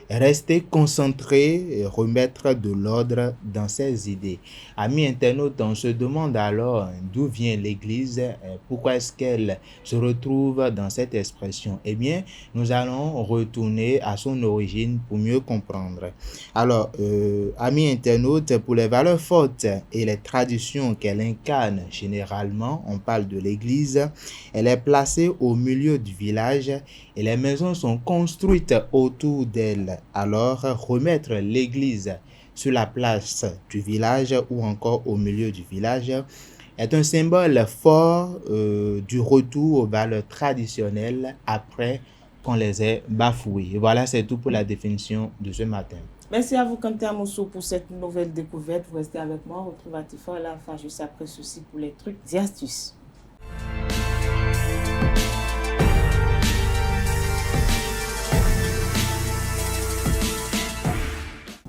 rester concentré et remettre de l'ordre dans ses idées. Amis internautes, on se demande alors d'où vient l'Église, pourquoi est-ce qu'elle se retrouve dans cette expression. Eh bien, nous allons retourner à son origine pour mieux comprendre. Alors, amis internautes, pour les valeurs fortes et les traditions qu'elle incarne généralement, on parle de l'Église, elle est placée au milieu du village et les maisons sont construites autour d'elle. Alors, remettre l'Église sur la place du village ou encore au milieu du village est un symbole fort du retour aux valeurs traditionnelles après qu'on les ait bafouées. Et voilà, c'est tout pour la définition de ce matin. Merci à vous, Kanté Amoussou, pour cette nouvelle découverte. Vous restez avec moi. On retrouve Atifa à la fin, juste après ceci, pour les trucs et astuces.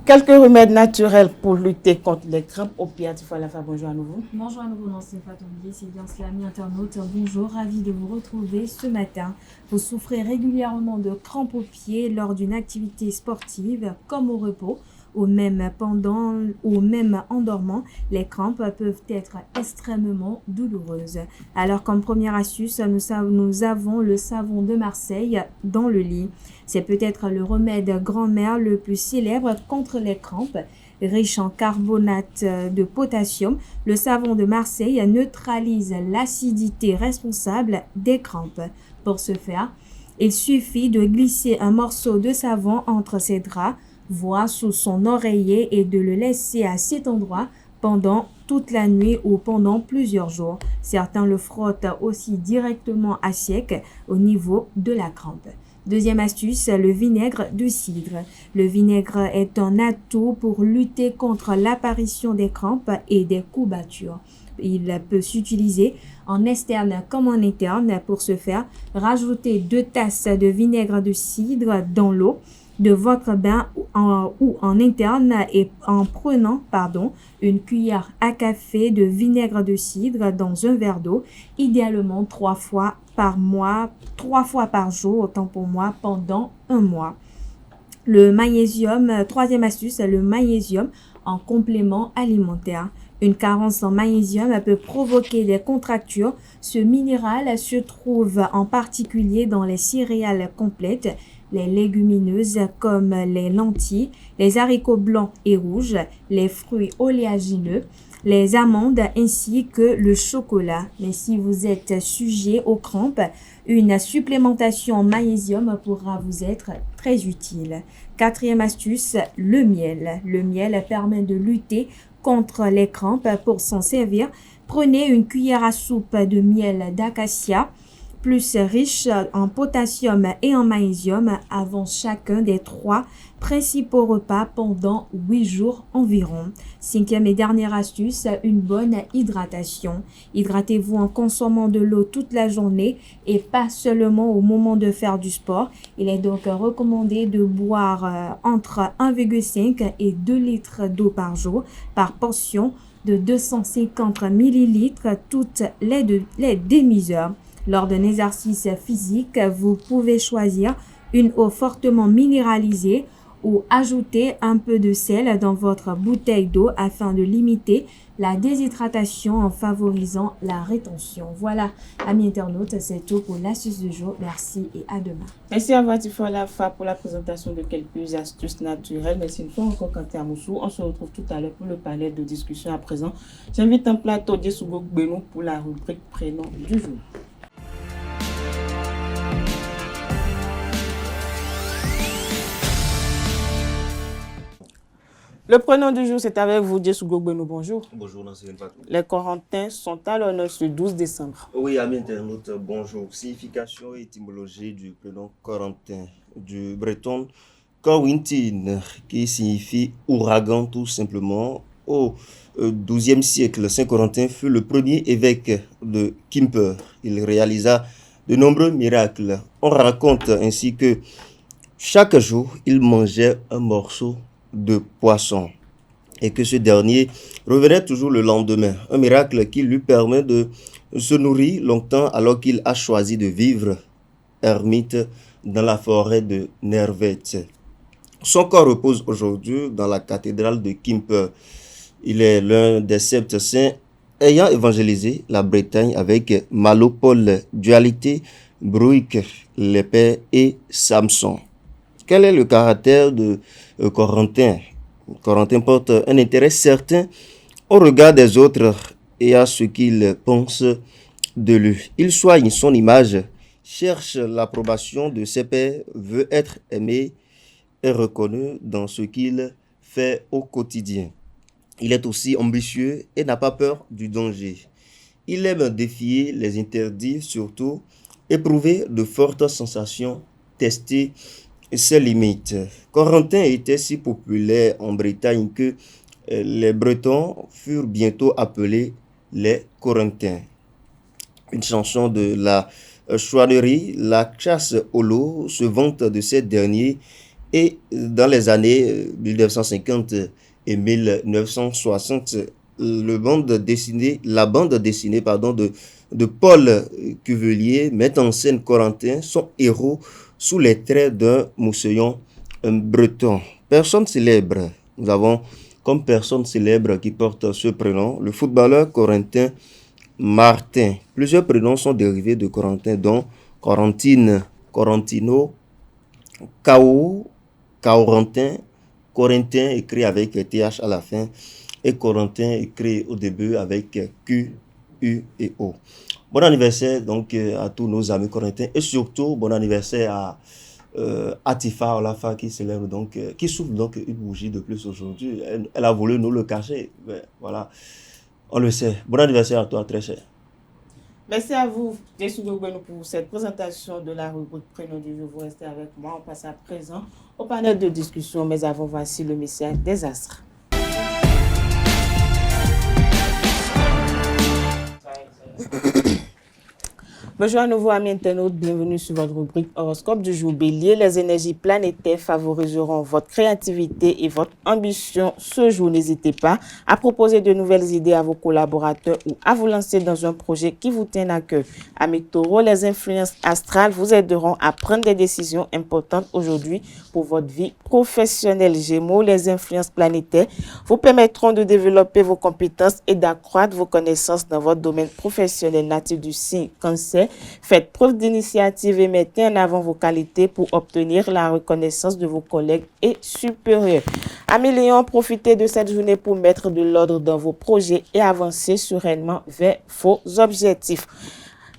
Quelques remèdes naturels pour lutter contre les crampes au pied. Atifa à la fin, bonjour à nouveau. Bonjour à nouveau, Nancy Fatombi, c'est bien cela, amis internautes. Bonjour, ravi de vous retrouver ce matin. Vous souffrez régulièrement de crampes aux pieds lors d'une activité sportive, comme au repos, ou même pendant ou même en dormant. Les crampes peuvent être extrêmement douloureuses. Alors, comme première astuce, nous avons le savon de Marseille dans le lit. C'est peut-être le remède grand-mère le plus célèbre contre les crampes. Riche en carbonate de potassium, le savon de Marseille neutralise l'acidité responsable des crampes. Pour ce faire, il suffit de glisser un morceau de savon entre ses draps, voire sous son oreiller, et de le laisser à cet endroit pendant toute la nuit ou pendant plusieurs jours. Certains le frottent aussi directement à sec au niveau de la crampe. Deuxième astuce, le vinaigre de cidre. Le vinaigre est un atout pour lutter contre l'apparition des crampes et des courbatures. Il peut s'utiliser en externe comme en interne. Pour ce faire, rajoutez 2 tasses de vinaigre de cidre dans l'eau de votre bain ou en interne et en prenant une cuillère à café de vinaigre de cidre dans un verre d'eau, idéalement 3 fois par jour, autant pour moi, pendant un mois. Le magnésium, troisième astuce, le magnésium en complément alimentaire. Une carence en magnésium peut provoquer des contractures. Ce minéral se trouve en particulier dans les céréales complètes, les légumineuses comme les lentilles, les haricots blancs et rouges, les fruits oléagineux, les amandes ainsi que le chocolat. Mais si vous êtes sujet aux crampes, une supplémentation en magnésium pourra vous être très utile. Quatrième astuce, le miel. Le miel permet de lutter contre les crampes. Pour s'en servir, prenez une cuillère à soupe de miel d'acacia, plus riche en potassium et en magnésium, avant chacun des 3 principaux repas pendant 8 jours environ. Cinquième et dernière astuce, une bonne hydratation. Hydratez-vous en consommant de l'eau toute la journée et pas seulement au moment de faire du sport. Il est donc recommandé de boire entre 1,5 et 2 litres d'eau par jour par portion de 250 ml toutes les demi-heures. Lors d'un exercice physique, vous pouvez choisir une eau fortement minéralisée ou ajouter un peu de sel dans votre bouteille d'eau afin de limiter la déshydratation en favorisant la rétention. Voilà, amis internautes, c'est tout pour l'astuce du jour. Merci et à demain. Merci à vous, Atifa Lafa, pour la présentation de quelques astuces naturelles. Merci une fois encore, Kanté Amoussou. On se retrouve tout à l'heure pour le panel de discussion à présent. J'invite un plateau Djesougo Benou pour la rubrique prénom du jour. Le prénom du jour, c'est avec vous, Djesougo Benou. Bonjour. Bonjour, Nancy Fatou. Les Corentins sont à l'honneur ce 12 décembre. Oui, amis internautes, bonjour. Signification et étymologie du prénom Corentin, du breton Corwintin, qui signifie ouragan tout simplement. Au XIIe siècle, Saint Corentin fut le premier évêque de Quimper. Il réalisa de nombreux miracles. On raconte ainsi que chaque jour, il mangeait un morceau de poisson. et que ce dernier revenait toujours le lendemain. Un miracle qui lui permet de se nourrir longtemps alors qu'il a choisi de vivre ermite dans la forêt de Nervet. Son corps repose aujourd'hui dans la cathédrale de Quimper. Il est l'un des 7 saints ayant évangélisé la Bretagne avec Malo Paul, Dualité, Bruick, l'épée et Samson. Quel est le caractère de Corentin? Corentin porte un intérêt certain au regard des autres et à ce qu'ils pensent de lui. Il soigne son image, cherche l'approbation de ses pairs, veut être aimé et reconnu dans ce qu'il fait au quotidien. Il est aussi ambitieux et n'a pas peur du danger. Il aime défier les interdits, surtout éprouver de fortes sensations, tester ses limites. Corentin était si populaire en Bretagne que les Bretons furent bientôt appelés les Corinthiens. Une chanson de la chouannerie, la chasse au loup, se vante de ces derniers et dans les années 1950 et 1960, la bande dessinée de Paul Cuvelier met en scène Corentin, son héros, sous les traits d'un mousseillon breton. Personne célèbre. Nous avons comme personne célèbre qui porte ce prénom le footballeur corentin Martin. Plusieurs prénoms sont dérivés de Corentin, dont Corentine, Corentino, Cao, Corentin, Corentin écrit avec TH à la fin et Corentin écrit au début avec Q, U et O. Bon anniversaire donc à tous nos amis corinthiens et surtout bon anniversaire à Atifa Olafa qui célèbre donc qui souffle donc une bougie de plus aujourd'hui. Elle a voulu nous le cacher, mais voilà, on le sait. Bon anniversaire à toi, très cher. Merci à vous, Jessou Gogbenou, pour cette présentation de la rubrique Prénom du jour. Vous restez avec moi. On passe à présent au panel de discussion, mais avant, voici le message des astres. Bonjour à nouveau amis internautes, bienvenue sur votre rubrique horoscope du jour Bélier. Les énergies planétaires favoriseront votre créativité et votre ambition ce jour. N'hésitez pas à proposer de nouvelles idées à vos collaborateurs ou à vous lancer dans un projet qui vous tient à cœur. Amis Taureaux, les influences astrales vous aideront à prendre des décisions importantes aujourd'hui pour votre vie professionnelle. Gémeaux, les influences planétaires vous permettront de développer vos compétences et d'accroître vos connaissances dans votre domaine professionnel. Natif du signe Cancer, faites preuve d'initiative et mettez en avant vos qualités pour obtenir la reconnaissance de vos collègues et supérieurs. Amis Lions, profitez de cette journée pour mettre de l'ordre dans vos projets et avancer sereinement vers vos objectifs.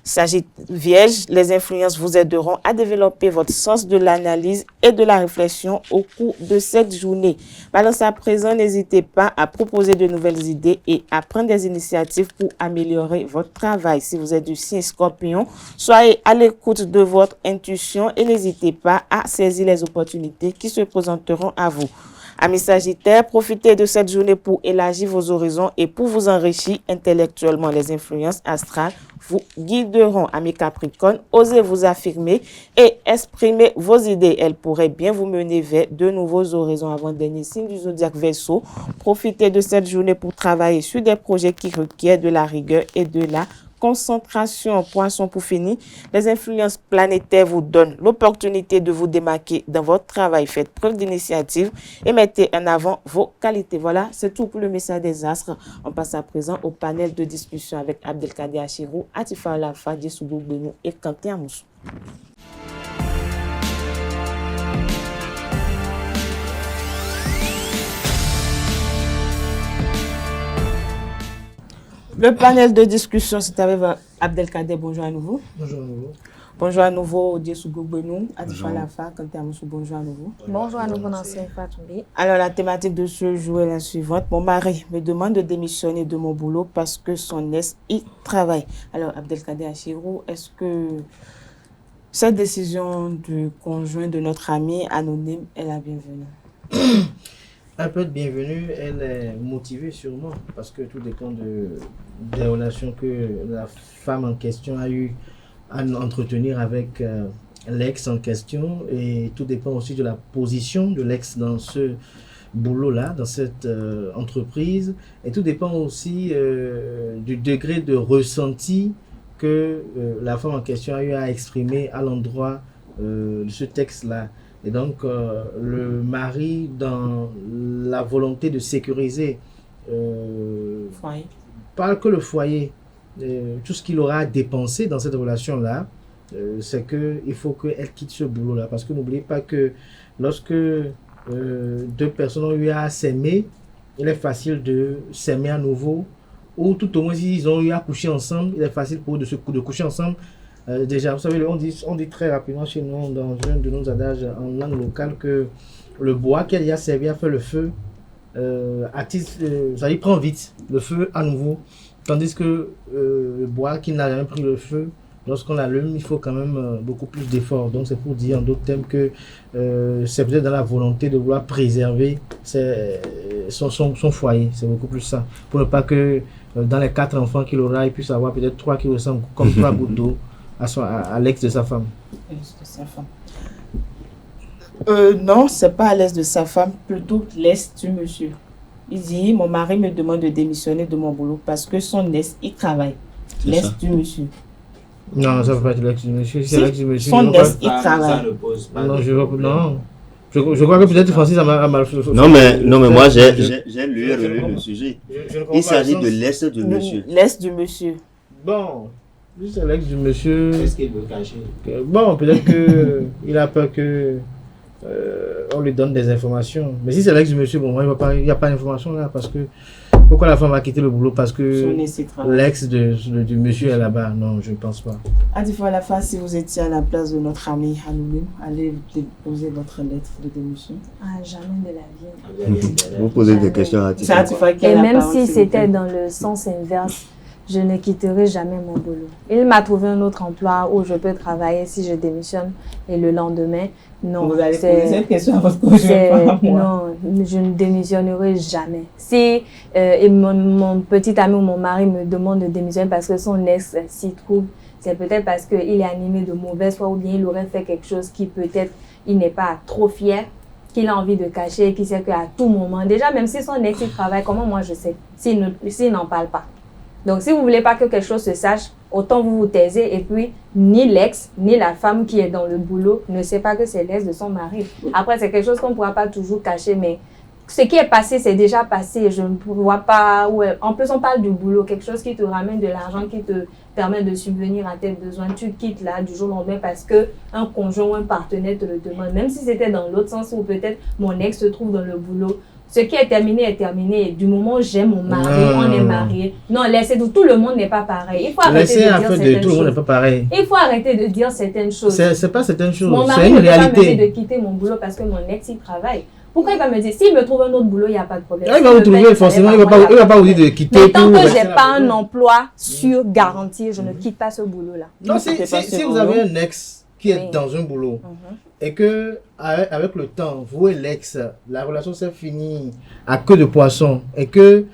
Sagittaire, Vierge, les influences vous aideront à développer votre sens de l'analyse et de la réflexion au cours de cette journée. Balance à présent, n'hésitez pas à proposer de nouvelles idées et à prendre des initiatives pour améliorer votre travail. Si vous êtes du signe Scorpion, soyez à l'écoute de votre intuition et n'hésitez pas à saisir les opportunités qui se présenteront à vous. Amis Sagittaires, profitez de cette journée pour élargir vos horizons et pour vous enrichir intellectuellement. Les influences astrales vous guideront. Amis Capricorne, osez vous affirmer et exprimer vos idées. Elles pourraient bien vous mener vers de nouveaux horizons. Avant-dernier signe du zodiaque Verseau, profitez de cette journée pour travailler sur des projets qui requièrent de la rigueur et de la concentration. Poisson, pour finir, les influences planétaires vous donnent l'opportunité de vous démarquer dans votre travail. Faites preuve d'initiative et mettez en avant vos qualités. Voilà, c'est tout pour le message des astres. On passe à présent au panel de discussion avec Abdelkader Achirou, Atifa Olafa, Jessou Gogbenou et Quentin Amoussou. Le panel de discussion, c'est avec Abdelkader. Bonjour à nouveau. Bonjour à nouveau. Bonjour à nouveau, Jessou Gogbenou, Atifa Olafa, Quentin Amoussou. Bonjour à nouveau. Bonjour à nouveau, Nancy Fatoumbi. Alors, la thématique de ce jour est la suivante. Mon mari me demande de démissionner de mon boulot parce que son ex y travaille. Alors, Abdelkader Achirou, est-ce que cette décision du conjoint de notre ami anonyme est la bienvenue? Elle peut être bienvenue, elle est motivée sûrement, parce que tout dépend des relations que la femme en question a eu à entretenir avec l'ex en question, et tout dépend aussi de la position de l'ex dans boulot-là, dans cette entreprise. Et tout dépend aussi du degré de ressenti que la femme en question a eu à exprimer à l'endroit de ce texte-là. Et donc, le mari, dans la volonté de sécuriser pas que le foyer, tout ce qu'il aura à dépenser dans cette relation-là, c'est qu'il faut qu'elle quitte ce boulot-là. Parce que n'oubliez pas que lorsque deux personnes ont eu à s'aimer, il est facile de s'aimer à nouveau, ou tout au moins s'ils ont eu à coucher ensemble, il est facile pour eux de coucher ensemble. Déjà, vous savez, on dit très rapidement chez nous, dans un de nos adages en langue locale, que le bois qui a déjà servi à faire le feu, ça y prend vite le feu à nouveau. Tandis que le bois qui n'a jamais pris le feu, lorsqu'on l'allume, il faut quand même beaucoup plus d'efforts. Donc c'est pour dire en d'autres termes que c'est peut-être dans la volonté de vouloir préserver son foyer. C'est beaucoup plus ça. Pour ne pas que dans les 4 enfants qu'il aura, il puisse avoir peut-être 3 qui ressemblent comme 3 gouttes d'eau à l'ex de sa femme. Non, c'est pas à l'aise de sa femme, plutôt l'aise du monsieur. Il dit, mon mari me demande de démissionner de mon boulot parce que son ex, il travaille. L'aise du monsieur. Non, ça ne peut pas être l'ex du monsieur. Si, l'ex du monsieur. Son ex, il travaille. Ça ne pose pas. Non, je crois que peut-être Francis a mal fait. Non, mais moi, j'ai lu le sujet. Il s'agit de l'aise du monsieur. L'aise du monsieur. Bon. C'est l'ex du monsieur. Qu'est-ce qu'il veut cacher? Bon, peut-être qu'il a peur que on lui donne des informations. Mais si c'est l'ex du monsieur, bon, il n'y a pas d'information là. Parce que pourquoi la femme va quitter le boulot? Parce que l'ex du monsieur est là-bas. Non, je ne pense pas. Atifa Alafa, si vous étiez à la place de notre ami Hanoulou, allez déposer votre lettre de démission? Ah, jamais de la vie. Vous posez des questions à Atifa. Et même si c'était dans le sens inverse, je ne quitterai jamais mon boulot. Il m'a trouvé un autre emploi où je peux travailler si je démissionne et le lendemain, non. Vous allez poser cette question à votre conjoint. Non, je ne démissionnerai jamais. Si mon petit ami ou mon mari me demande de démissionner parce que son ex s'y trouve, c'est peut-être parce qu'il est animé de mauvaise foi ou bien il aurait fait quelque chose qui peut-être il n'est pas trop fier, qu'il a envie de cacher, qu'il sait qu'à tout moment, déjà même si son ex il travaille, comment moi je sais s'il n'en parle pas. Donc, si vous ne voulez pas que quelque chose se sache, autant vous vous taisez et puis ni l'ex, ni la femme qui est dans le boulot ne sait pas que c'est l'ex de son mari. Après, c'est quelque chose qu'on ne pourra pas toujours cacher, mais ce qui est passé, c'est déjà passé. Je ne vois pas... Ouais. En plus, on parle du boulot, quelque chose qui te ramène de l'argent, qui te permet de subvenir à tes besoins. Tu quittes là du jour au lendemain parce qu'un conjoint ou un partenaire te le demande. Même si c'était dans l'autre sens où peut-être mon ex se trouve dans le boulot. Ce qui est terminé est terminé. Du moment où j'aime mon mari, on est mariés. Non, laissez tout le monde n'est pas pareil. Il faut arrêter de dire certaines tout le monde n'est pas pareil. Il faut arrêter de dire certaines choses. C'est pas certaines choses, mon mari ne peut pas me dire de quitter mon boulot parce que mon ex, il travaille. Pourquoi il va me dire, s'il me trouve un autre boulot, il n'y a pas de problème. Il va vous trouver, forcément, il ne va pas vous dire de quitter. Mais tant que je n'ai pas un emploi sûr, garanti, je ne quitte pas ce boulot-là. Non, si vous avez un ex qui est dans un boulot et que avec le temps, vous et l'ex, la relation s'est finie à queue de poisson et que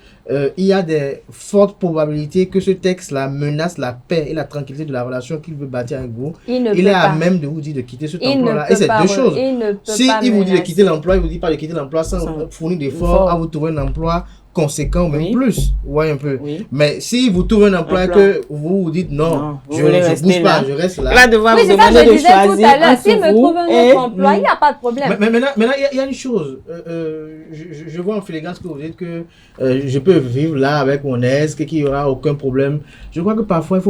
il y a des fortes probabilités que ce texte-là menace la paix et la tranquillité de la relation qu'il veut bâtir avec vous, il est à même de vous dire de quitter cet emploi-là. Et c'est deux choses. Si il vous dit de quitter l'emploi, il vous dit pas de quitter l'emploi sans fournir d'efforts à vous trouver un emploi conséquent, même plus. Ouais, un peu. Mais si vous trouvez un emploi que vous vous dites non, je ne bouge pas, je reste là. Il va devoir vous demander de choisir. S'il me trouve un autre emploi, il n'y a pas de problème. Mais maintenant, il y a une chose. Je vois en filigrane ce que vous dites que je peux vivre là avec mon ex, qu'il n'y aura aucun problème. Je crois que parfois, il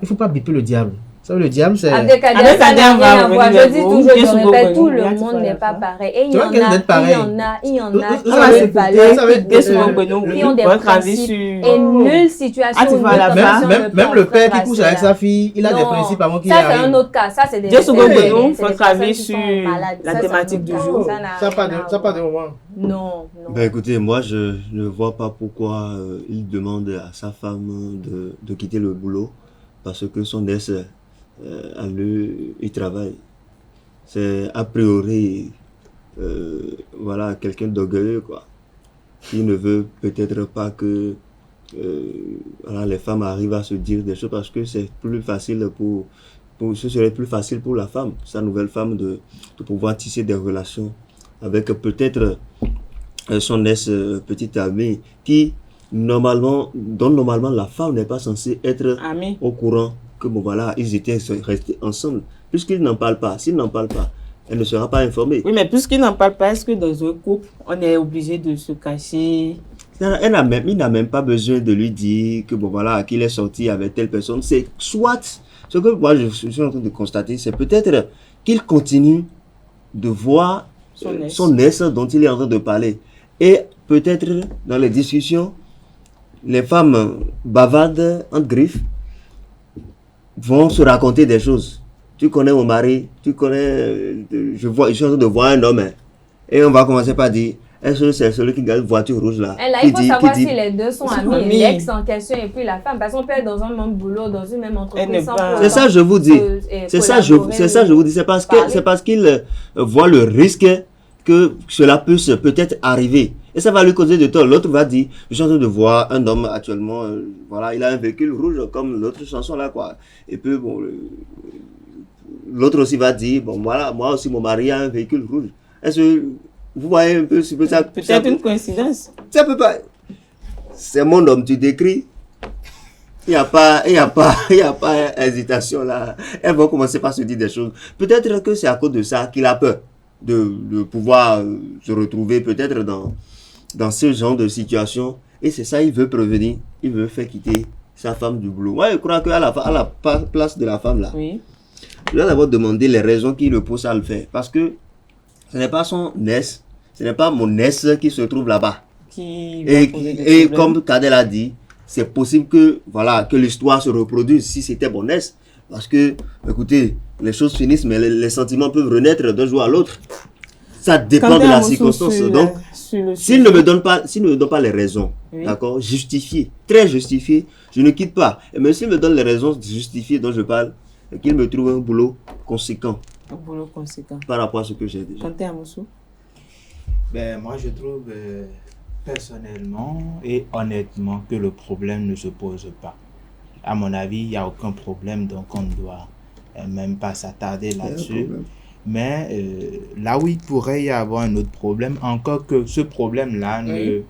faut pas biper le diable. Le diable, c'est... Abdelkader, ça n'a rien à voir. Je dis toujours, je répète, tout le monde n'est pas pareil. Et il y en a qui ont des valeurs, qui ont des principes. Et nulle situation même le père qui couche avec sa fille, il a des principes avant qu'il arrive. Ça, c'est un autre cas. Ça, c'est des votre avis sur la thématique du jour. Ça pas de moment. Non. Ben écoutez, moi, je ne vois pas pourquoi il demande à sa femme de quitter le boulot parce que son ex... il travaille. C'est a priori voilà, quelqu'un d'orgueilleux quoi, qui ne veut peut-être pas que voilà, les femmes arrivent à se dire des choses parce que c'est plus facile ce serait plus facile pour la femme, sa nouvelle femme de pouvoir tisser des relations avec peut-être son ex-petite amie, qui normalement la femme n'est pas censée être au courant que bon voilà, ils étaient restés ensemble. Puisqu'ils n'en parlent pas, s'ils n'en parlent pas, elle ne sera pas informée. Oui, mais puisqu'ils n'en parlent pas, est-ce que dans un couple, on est obligé de se cacher? Il n'a même pas besoin de lui dire que bon voilà, qu'il est sorti avec telle personne. C'est soit, ce que moi je suis en train de constater, c'est peut-être qu'il continue de voir son ex dont il est en train de parler. Et peut-être dans les discussions, les femmes bavardes en griffes vont se raconter des choses. Tu connais mon mari, tu connais, je suis en train de voir un homme, et on va commencer par dire, est-ce que c'est celui qui gagne une voiture rouge là? Et là, il faut savoir si les deux sont amis, l'ex en question et puis la femme, parce qu'on peut être dans un même boulot, dans une même entreprise. C'est ça je vous dis. C'est ça je vous dis. C'est parce qu'il voit le risque que cela puisse peut-être arriver. Et ça va lui causer de tort. L'autre va dire, je suis en train de voir un homme actuellement, voilà, il a un véhicule rouge comme l'autre chanson là quoi. Et puis bon, l'autre aussi va dire, bon voilà, moi aussi mon mari a un véhicule rouge. Est-ce que vous voyez un peu ça? Peut-être une coïncidence. Ça peut pas. C'est mon homme, tu décris. Il n'y a pas hésitation là. Elles vont commencer par se dire des choses. Peut-être que c'est à cause de ça qu'il a peur de pouvoir se retrouver peut-être dans ce genre de situation. Et c'est ça, il veut prévenir. Il veut faire quitter sa femme du boulot. Moi, je crois qu'à la place de la femme là, je dois d'abord demander les raisons qui le poussent à le faire. Parce que ce n'est pas son ex, ce n'est pas mon ex qui se trouve là-bas. Et comme Kadel a dit, c'est possible que l'histoire se reproduise si c'était mon ex. Parce que, écoutez, les choses finissent, mais les sentiments peuvent renaître d'un jour à l'autre. Ça dépend de la circonstance. Donc, s'il ne me donne pas les raisons, d'accord, justifiées, très justifiées, je ne quitte pas. Et même s'il me donne les raisons justifiées dont je parle, qu'il me trouve un boulot conséquent. Un boulot conséquent. Par rapport à ce que j'ai déjà. Kanté Amoussou. Moi, je trouve personnellement et honnêtement que le problème ne se pose pas. À mon avis, il n'y a aucun problème, donc on ne doit même pas s'attarder là-dessus. Mais là où il pourrait y avoir un autre problème, encore que ce problème-là ne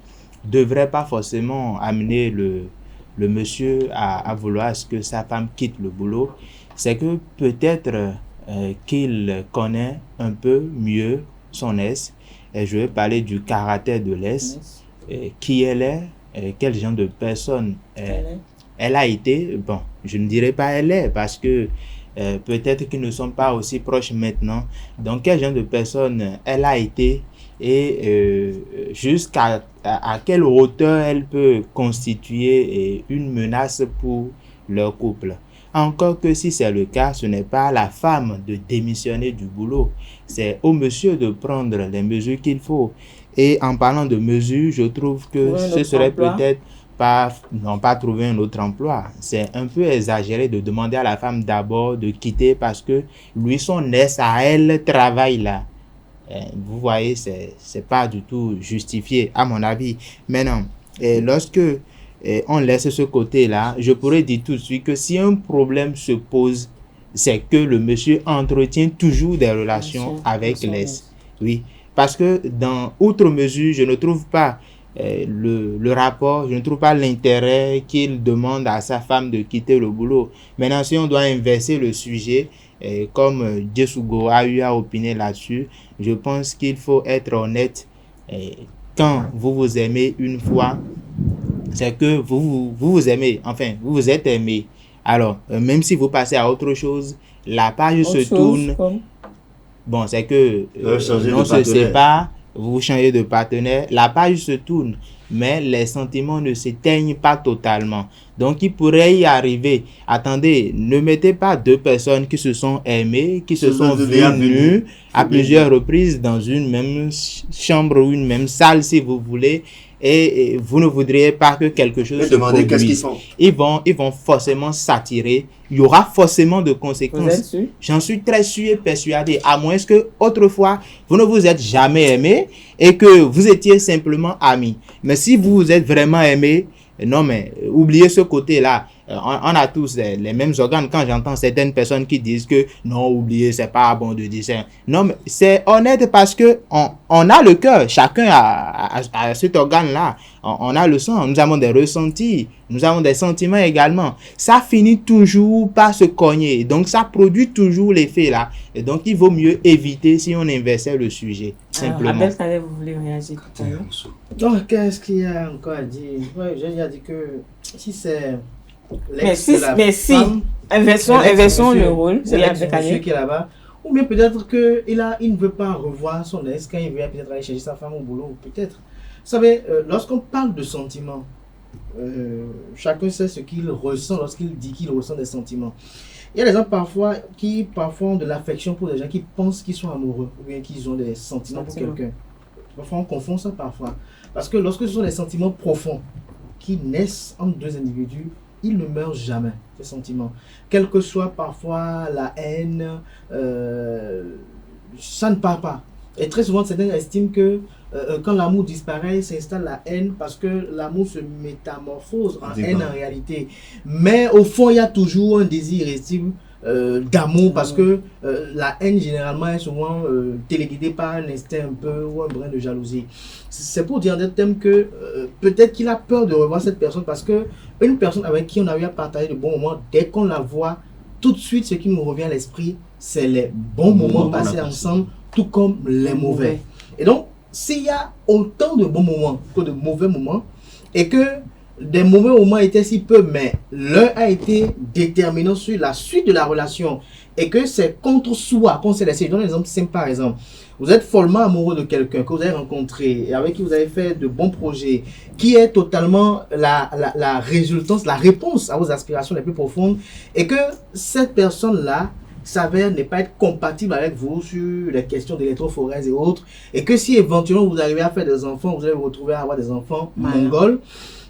devrait pas forcément amener le monsieur à vouloir à ce que sa femme quitte le boulot, c'est que peut-être qu'il connaît un peu mieux son ex, et je vais parler du caractère de l'ex, qui elle est, quel genre de personne elle a été. Bon, je ne dirais pas elle est, parce que peut-être qu'ils ne sont pas aussi proches maintenant. Donc, quel genre de personne elle a été et jusqu'à quelle hauteur elle peut constituer une menace pour leur couple. Encore que si c'est le cas, ce n'est pas à la femme de démissionner du boulot. C'est au monsieur de prendre les mesures qu'il faut. Et en parlant de mesures, je trouve que ce serait peut-être pas trouver un autre emploi. C'est un peu exagéré de demander à la femme d'abord de quitter parce que lui, son ex, à elle, travaille là. Vous voyez, c'est pas du tout justifié, à mon avis. Maintenant, lorsque on laisse ce côté-là, je pourrais dire tout de suite que si un problème se pose, c'est que le monsieur entretient toujours des relations avec l'ex. Oui, parce que dans outre mesure, je ne trouve pas le rapport, je ne trouve pas l'intérêt qu'il demande à sa femme de quitter le boulot. Maintenant, si on doit inverser le sujet, comme Djesugo a eu à opiner là-dessus, je pense qu'il faut être honnête. Quand vous vous aimez une fois, c'est que vous vous aimez, enfin, vous vous êtes aimé. Alors, même si vous passez à autre chose, la page se tourne. Bon, c'est que on se sépare, vous changez de partenaire, la page se tourne, mais les sentiments ne s'éteignent pas totalement. Donc, il pourrait y arriver. Attendez, ne mettez pas deux personnes qui se sont aimées, qui se sont venues à plusieurs reprises dans une même chambre ou une même salle, si vous voulez, et vous ne voudriez pas que quelque chose se produise. Qu'est-ce qu'ils font? Ils vont forcément s'attirer. Il y aura forcément de conséquences. J'en suis très sûr et persuadé. À moins que autrefois, vous ne vous êtes jamais aimé et que vous étiez simplement amis. Mais si vous vous êtes vraiment aimé, non mais oubliez ce côté-là. on a tous les mêmes organes. Quand j'entends certaines personnes qui disent que non, oubliez, c'est pas bon de dire ça. Non, mais c'est honnête parce que on a le cœur. Chacun a cet organe-là. On a le sang. Nous avons des ressentis. Nous avons des sentiments également. Ça finit toujours par se cogner. Donc, ça produit toujours l'effet là. Et donc, il vaut mieux éviter si on inversait le sujet. Simplement. Abel, quand vous voulez réagir tout à l'heure. Donc, qu'est-ce qu'il y a encore à dire? Ouais, j'ai déjà dit que si c'est inversons le rôle. C'est l'ex-monsieur qui est là-bas. Ou bien peut-être qu'il ne veut pas revoir son ex quand il veut peut-être aller chercher sa femme au boulot. Peut-être. Vous savez, lorsqu'on parle de sentiments, chacun sait ce qu'il ressent lorsqu'il dit qu'il ressent des sentiments. Il y a des gens qui ont de l'affection pour des gens qui pensent qu'ils sont amoureux ou bien qu'ils ont des sentiments pour quelqu'un. Parfois, on confond ça parfois. Parce que lorsque ce sont des sentiments profonds qui naissent entre deux individus, ils ne meurent jamais, ces sentiments. Quelle que soit parfois la haine, ça ne part pas. Et très souvent, certains estiment que quand l'amour disparaît, s'installe la haine parce que l'amour se métamorphose en haine en réalité. Mais au fond, il y a toujours un désir irrésistible d'amour parce que la haine généralement est souvent téléguidée par un instinct un peu ou un brin de jalousie. C'est pour dire en des termes que peut-être qu'il a peur de revoir cette personne parce que une personne avec qui on a eu à partager de bons moments, dès qu'on la voit, tout de suite ce qui nous revient à l'esprit, c'est les bons moments passés ensemble, tout comme les mauvais. Et donc, s'il y a autant de bons moments que de mauvais moments, et que des mauvais moments étaient si peu, mais l'un a été déterminant sur la suite de la relation, et que c'est contre soi qu'on s'est laissé. Je donne un exemple simple par exemple. Vous êtes follement amoureux de quelqu'un que vous avez rencontré, et avec qui vous avez fait de bons projets, qui est totalement la résultance, la réponse à vos aspirations les plus profondes, et que cette personne-là s'avère ne pas être compatible avec vous sur les questions d'électrophorèse et autres, et que si éventuellement vous arrivez à faire des enfants, vous allez vous retrouver à avoir des enfants mongols,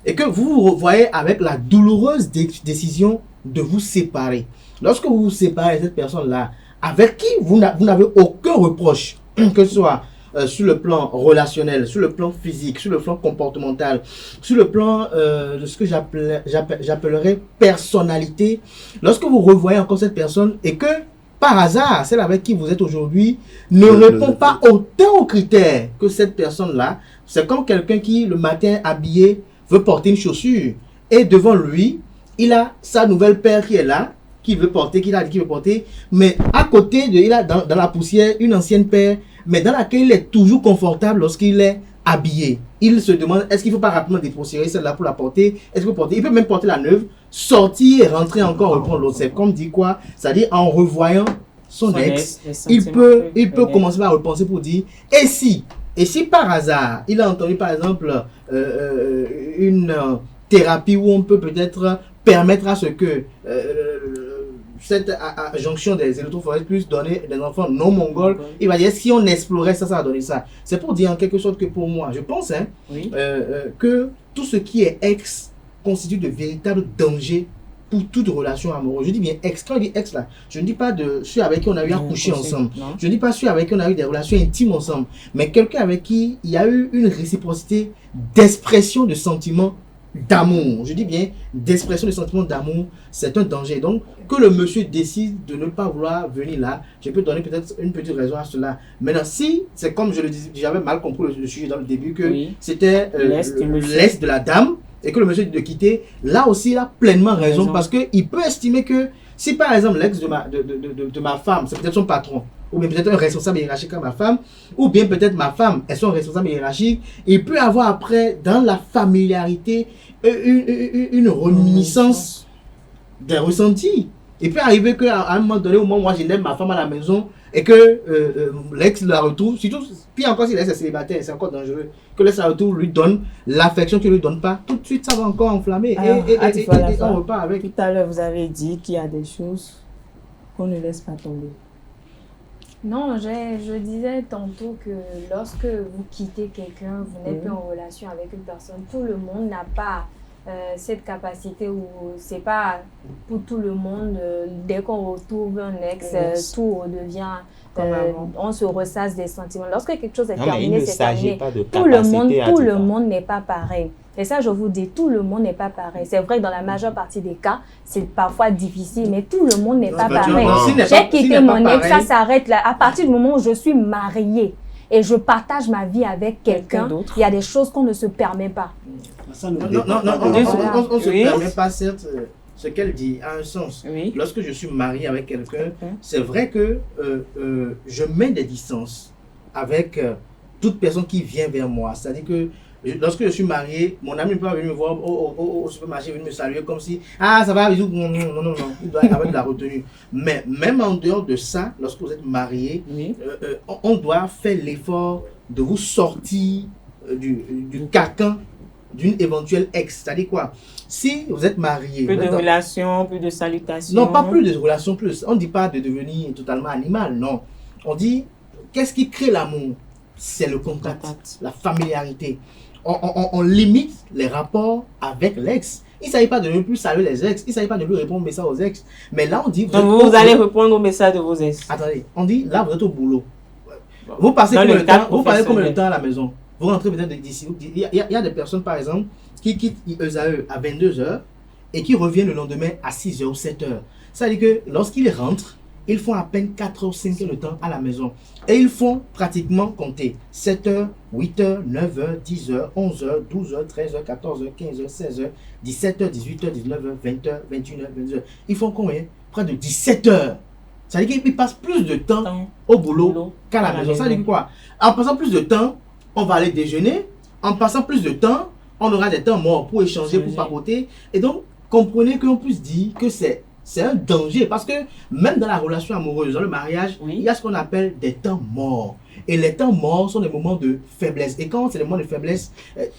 et que vous vous voyez avec la douloureuse décision de vous séparer. Lorsque vous vous séparez de cette personne-là, avec qui vous n'avez aucun reproche, que ce soit sur le plan relationnel, sur le plan physique, sur le plan comportemental, sur le plan de ce que j'appellerais personnalité, lorsque vous revoyez encore cette personne et que par hasard, celle avec qui vous êtes aujourd'hui ne répond pas autant aux critères que cette personne-là, c'est comme quelqu'un qui le matin habillé veut porter une chaussure et devant lui, il a sa nouvelle paire qui est là, qu'il veut porter, qu'il a dit qu'il veut porter, mais à côté de, il a dans la poussière une ancienne paire, mais dans laquelle il est toujours confortable lorsqu'il est habillé. Il se demande, est-ce qu'il ne faut pas rapidement dépoussiérer celle-là pour la porter? Est-ce qu'il peut porter? Il peut même porter la neuve, sortir et rentrer encore, reprendre l'autre. C'est comme dit quoi? C'est-à-dire en revoyant son ex, il peut commencer à repenser pour dire, et si par hasard, il a entendu par exemple une thérapie où on peut peut-être permettre à ce que cette jonction des électrophorèses puisse donner des enfants non mongols, il va dire si on explorait ça, ça va donner ça. C'est pour dire en quelque sorte que pour moi, je pense que tout ce qui est ex constitue de véritables dangers pour toute relation amoureuse. Je dis bien ex, quand je dis ex là, je ne dis pas de ceux avec qui on a eu à coucher ensemble. Je ne dis pas ceux avec qui on a eu des relations intimes ensemble, mais quelqu'un avec qui il y a eu une réciprocité d'expression de sentiments d'amour. Je dis bien d'expression de sentiments d'amour, c'est un danger. Donc, que le monsieur décide de ne pas vouloir venir là, je peux donner peut-être une petite raison à cela. Maintenant, si c'est comme je le disais, j'avais mal compris le sujet dans le début, que c'était l'est de la dame, et que le monsieur dit de quitter, là aussi il a pleinement raison. Parce qu'il peut estimer que si par exemple l'ex de ma femme, c'est peut-être son patron, ou bien peut-être un responsable hiérarchique à ma femme, ou bien peut-être ma femme est son responsable hiérarchique, il peut avoir après, dans la familiarité, une reminiscence des ressentis. Il peut arriver qu'à un moment donné, au moment où moi je lève ma femme à la maison, et que l'ex la retrouve, surtout, puis encore si l'ex est célibataire, c'est encore dangereux, que l'ex la retrouve, lui donne l'affection qu'il ne lui donne pas, tout de suite ça va encore enflammer. Alors, et on repart avec. Tout à l'heure, vous avez dit qu'il y a des choses qu'on ne laisse pas tomber. Non, je disais tantôt que lorsque vous quittez quelqu'un, vous n'êtes plus en relation avec une personne, tout le monde n'a pas cette capacité où c'est pas pour tout le monde, dès qu'on retrouve un ex, tout redevient, on se ressasse des sentiments. Lorsque quelque chose est terminé, c'est terminé. Tout le monde n'est pas pareil. Et ça, je vous dis, tout le monde n'est pas pareil. C'est vrai que dans la majeure partie des cas, c'est parfois difficile, mais tout le monde n'est pas pareil. J'ai quitté mon ex, ça s'arrête là. À partir du moment où je suis mariée et je partage ma vie avec quelqu'un, il y a des choses qu'on ne se permet pas. On ne se permet pas, certes, ce qu'elle dit a un sens. Lorsque je suis marié avec quelqu'un, c'est vrai que je mets des distances avec toute personne qui vient vers moi. C'est-à-dire que lorsque je suis marié, mon ami ne peut pas venir me voir au supermarché, venir me saluer comme si « Ah, ça va, bisous ». Non. Il doit y avoir de la retenue. Mais même en dehors de ça, lorsque vous êtes marié, on doit faire l'effort de vous sortir du carcan d'une éventuelle ex. C'est-à-dire quoi? Si vous êtes marié... Plus de relations, plus de salutations. Non, pas plus de relations, plus. On ne dit pas de devenir totalement animal, non. On dit, qu'est-ce qui crée l'amour? C'est le contact, la familiarité. On limite les rapports avec l'ex. Il ne s'agit pas de ne plus saluer les ex, il ne s'agit pas de ne plus répondre aux messages aux ex. Mais là, on dit... Vous allez répondre aux messages de vos ex. Attendez, on dit, là, vous êtes au boulot. Vous passez combien de temps à la maison? Vous rentrez peut-être d'ici. Il y a des personnes, par exemple, qui quittent ESAE à 22h et qui reviennent le lendemain à 6h ou 7h. Ça veut dire que lorsqu'ils rentrent, ils font à peine 4 ou 5 heures de temps à la maison. Et ils font pratiquement compter 7h, 8h, 9h, 10h, 11h, 12h, 13h, 14h, 15h, 16h, 17h, 18h, 19h, 20h, 21h, 22h. Ils font combien? Près de 17 heures. Ça veut dire qu'ils passent plus de temps au boulot qu'à la maison. Ça veut dire quoi? En passant plus de temps, on va aller déjeuner. En passant plus de temps, on aura des temps morts pour échanger, pour papoter. Et donc, comprenez qu'on puisse dire que c'est un danger. Parce que même dans la relation amoureuse, dans le mariage, il y a ce qu'on appelle des temps morts. Et les temps morts sont des moments de faiblesse. Et quand c'est des moments de faiblesse,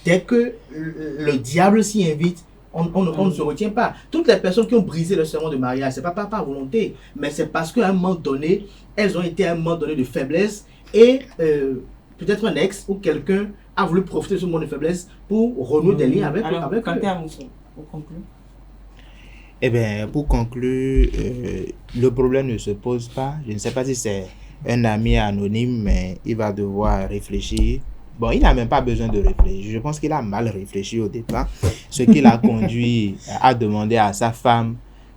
dès que le diable s'y invite, on ne se retient pas. Toutes les personnes qui ont brisé le serment de mariage, c'est pas par volonté, mais c'est parce qu'à un moment donné, elles ont été à un moment donné de faiblesse et peut-être un ex ou quelqu'un a voulu profiter de ce moment de faiblesse pour renouer des liens avec eux. Pour conclure. Eh bien, pour conclure, le problème ne se pose pas. Je ne sais pas si c'est un ami anonyme, mais il va devoir réfléchir. Bon, il n'a même pas besoin de réfléchir. Je pense qu'il a mal réfléchi au départ. Ce qui l'a conduit à demander à sa femme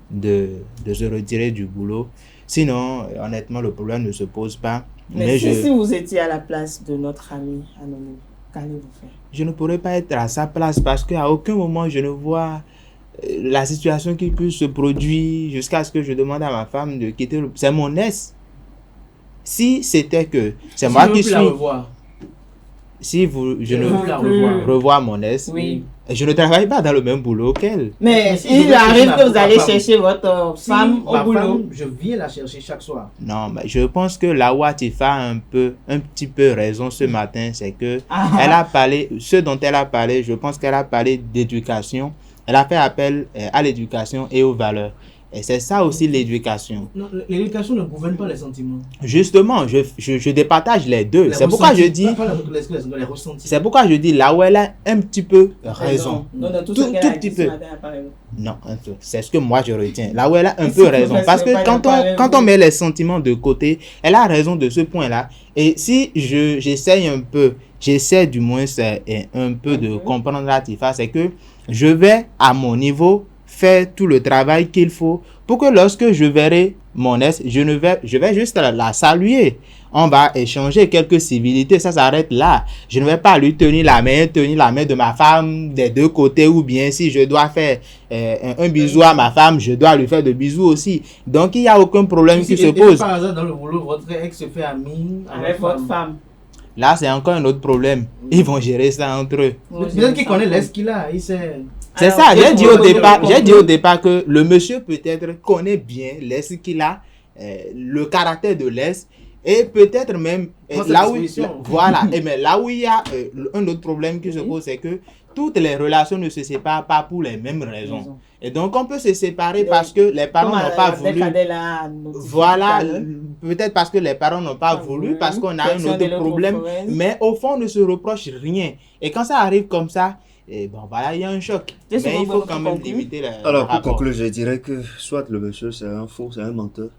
de se retirer du boulot. Sinon, honnêtement, le problème ne se pose pas. Mais si vous étiez à la place de notre ami anonyme, qu'allez-vous faire? Je ne pourrais pas être à sa place parce qu'à aucun moment je ne vois la situation qui peut se produire jusqu'à ce que je demande à ma femme de quitter le... C'est mon ex. Si c'était que c'est moi qui suis... Si je ne veux revoir mon ex, je ne travaille pas dans le même boulot qu'elle. Mais il arrive que vous allez chercher votre femme au boulot. Je viens la chercher chaque soir. Non, mais je pense que la Watifa a un petit peu raison ce matin. C'est que elle a parlé, ce dont elle a parlé, je pense qu'elle a parlé d'éducation. Elle a fait appel à l'éducation et aux valeurs. Et c'est ça aussi l'éducation. L'éducation ne gouverne pas les sentiments. Justement, je départage les deux. C'est pourquoi je dis... C'est pourquoi je dis là où elle a un petit peu raison. Tout petit peu. Non, c'est ce que moi je retiens. Là où elle a un peu raison. Parce que quand on met les sentiments de côté, elle a raison de ce point-là. Et si j'essaie du moins un peu de comprendre la Tifa, c'est que je vais à mon niveau faire tout le travail qu'il faut pour que lorsque je verrai mon ex, je vais juste la saluer. On va échanger quelques civilités, ça s'arrête là. Je ne vais pas lui tenir la main de ma femme des deux côtés, ou bien si je dois faire un bisou à ma femme, je dois lui faire de bisous aussi. Donc il n'y a aucun problème qui se pose. Par hasard, dans le boulot, votre ex se fait ami avec votre femme. Là, c'est encore un autre problème. Ils vont gérer ça entre eux. Peut-être qu'il connaît l'ex qu'il a, il sait... C'est ça, j'ai dit au départ que le monsieur peut-être connaît bien l'ex qu'il a, le caractère de l'ex, et peut-être même là où il y a un autre problème qui se pose, c'est que toutes les relations ne se séparent pas pour les mêmes raisons. Et donc on peut se séparer parce que les parents n'ont pas voulu. Voilà, peut-être parce que les parents n'ont pas voulu, parce qu'on a un autre problème, mais au fond on ne se reproche rien. Et quand ça arrive comme ça, et bon, voilà, il y a un choc. Mais il faut quand même limiter le Alors, pour conclure, je dirais que soit le monsieur, c'est un faux, c'est un menteur.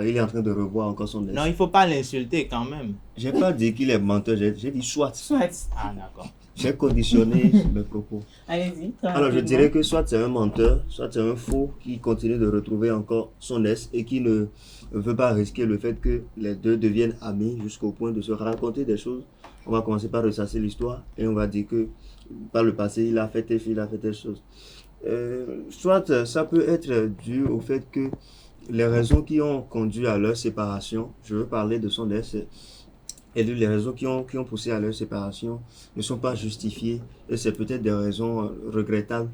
Il est en train de revoir encore son ex. Non, il ne faut pas l'insulter quand même. J'ai pas dit qu'il est menteur, j'ai dit soit. Ah, d'accord. j'ai conditionné mes propos. Allez-y. Alors je dirais que soit c'est un menteur, soit c'est un faux qui continue de retrouver encore son ex et qui ne veut pas risquer le fait que les deux deviennent amis jusqu'au point de se raconter des choses. On va commencer par ressasser l'histoire et on va dire que par le passé il a fait telle chose, il a fait telle chose. Soit ça peut être dû au fait que les raisons qui ont conduit à leur séparation, je veux parler de son ex, et les raisons qui ont poussé à leur séparation ne sont pas justifiées et c'est peut-être des raisons regrettables.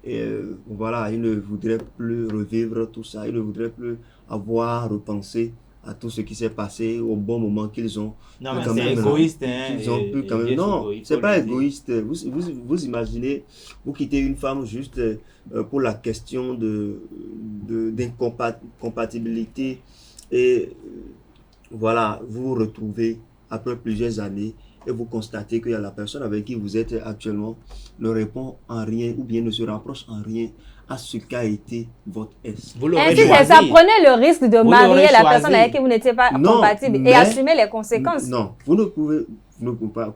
Et voilà, il ne voudrait plus revivre tout ça, il ne voudrait plus avoir repensé à tout ce qui s'est passé au bon moment qu'ils ont. Non, mais c'est égoïste. Ils ont pu quand même. Non, c'est pas égoïste. Vous imaginez, vous quittez une femme juste pour la question d'incompatibilité et voilà, vous vous retrouvez après plusieurs années et vous constatez que la personne avec qui vous êtes actuellement ne répond en rien ou bien ne se rapproche en rien à ce qu'a été votre ex. Ainsi, ça prenait le risque de marier la personne avec qui vous n'étiez pas compatible et assumer les conséquences. Non, vous ne pouvez pas.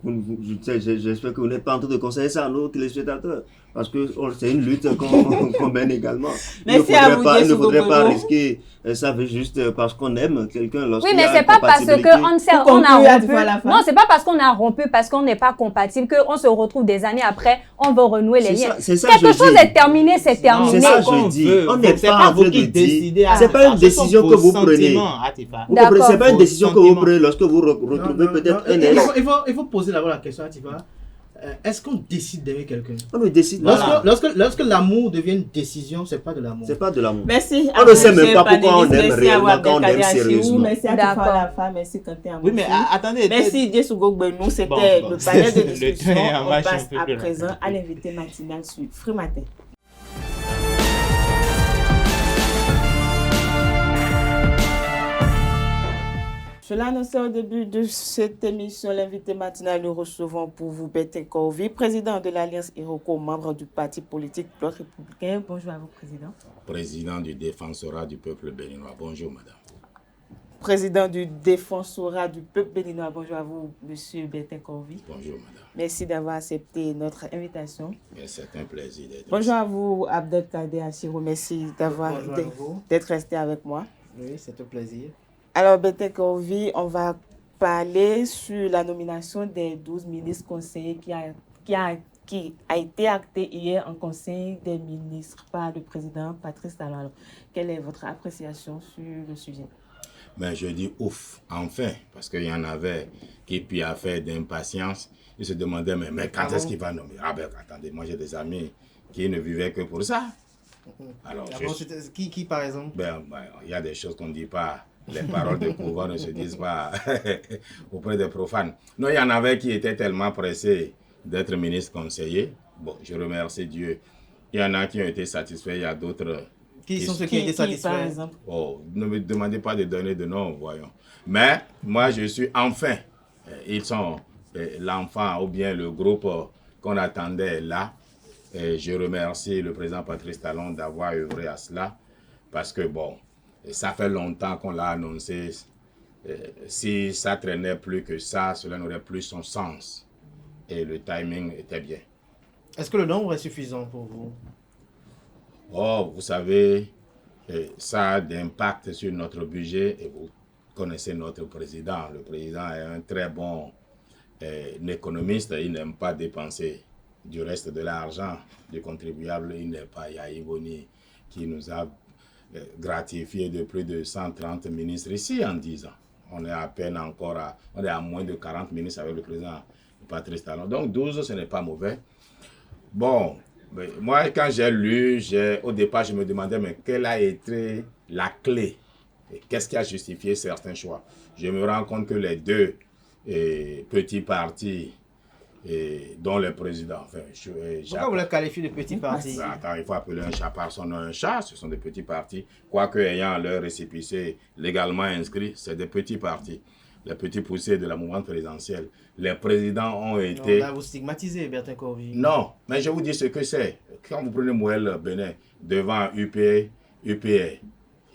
J'espère que vous n'êtes pas en train de conseiller ça à nos téléspectateurs. Parce que c'est une lutte qu'on mène également. Il ne faudrait pas risquer ça juste parce qu'on aime quelqu'un. Oui, mais c'est pas parce qu'on a rompu. Non, c'est pas parce qu'on a rompu, parce qu'on n'est pas compatible, qu'on se retrouve des années après, on veut renouer les liens. Quelque chose est terminé, c'est terminé. C'est ça que je dis. On n'est pas en train de dire. C'est pas une décision que vous prenez. C'est pas une décision que vous prenez lorsque vous retrouvez peut-être un ex. Il faut poser d'abord la question à Atifa. Est-ce qu'on décide d'aimer quelqu'un? On ne décide pas. Lorsque l'amour devient une décision, c'est pas de l'amour. C'est pas de l'amour. Merci. On ne sait même pas pourquoi on aime réellement quand on aime sérieusement. Merci à la femme, merci Quentin. Oui, mais attendez. Merci Diesougou Gbenou, c'était le panel de discussion. On passe à présent à l'invité matinal sur Free Matin. Je l'ai annoncé au début de cette émission, l'invité matinal, nous recevons pour vous Bertin Corvi, président de l'Alliance Iroko, membre du parti politique Bloc républicain. Bonjour à vous, président. Président du Défensorat du peuple béninois. Bonjour, madame. Président du Défensorat du peuple béninois. Bonjour à vous, monsieur Bertin Corvi. Bonjour, madame. Merci d'avoir accepté notre invitation. C'est un plaisir d'être Bonjour à vous, Abdelkader Achirou. Merci d'être resté avec moi. Oui, c'est un plaisir. Alors, Bertin Corvi, on va parler sur la nomination des 12 ministres conseillers qui a été actée hier en Conseil des ministres par le président Patrice Talon. Quelle est votre appréciation sur le sujet? Ben, je dis ouf, enfin, parce qu'il y en avait qui puis à faire d'impatience. Ils se demandaient, mais quand est-ce qu'il va nommer? Ah ben, attendez, moi j'ai des amis qui ne vivaient que pour ça. Alors, qui par exemple? Ben, il y a des choses qu'on ne dit pas. Les paroles de pouvoir ne se disent pas auprès des profanes. Non, il y en avait qui étaient tellement pressés d'être ministre conseiller. Bon, je remercie Dieu. Il y en a qui ont été satisfaits, il y a d'autres... Qui sont ceux qui ont été satisfaits, par exemple? Oh, ne me demandez pas de donner de nom, voyons. Mais moi, je suis enfin. Ils sont l'enfant ou bien le groupe qu'on attendait là. Et je remercie le président Patrice Talon d'avoir œuvré à cela. Parce que, bon, ça fait longtemps qu'on l'a annoncé. Si ça traînait plus que ça, cela n'aurait plus son sens. Et le timing était bien. Est-ce que le nombre est suffisant pour vous? Oh, vous savez, ça a d'impact sur notre budget. Et vous connaissez notre président. Le président est un très bon économiste. Il n'aime pas dépenser du reste de l'argent du contribuable. Il n'est pas Yaïboni qui nous a gratifié de plus de 130 ministres ici en 10 ans. On est à peine encore on est à moins de 40 ministres avec le président Patrice Talon. Donc 12, ce n'est pas mauvais. Bon, mais moi quand j'ai lu, au départ je me demandais mais quelle a été la clé? Qu'est-ce qui a justifié certains choix? Je me rends compte que les deux petits partis dont le président... Pourquoi vous les qualifiez de petits partis? Attends, il faut appeler un chat par son nom un chat. Ce sont des petits partis. Quoique ayant leur récépissé légalement inscrit, c'est des petits partis. Les petits poussés de la mouvance présidentielle. Les présidents ont été... Là, vous stigmatisez Bertin Corvi. Non, mais je vous dis ce que c'est. Quand vous prenez Mouel Benin devant UPA, il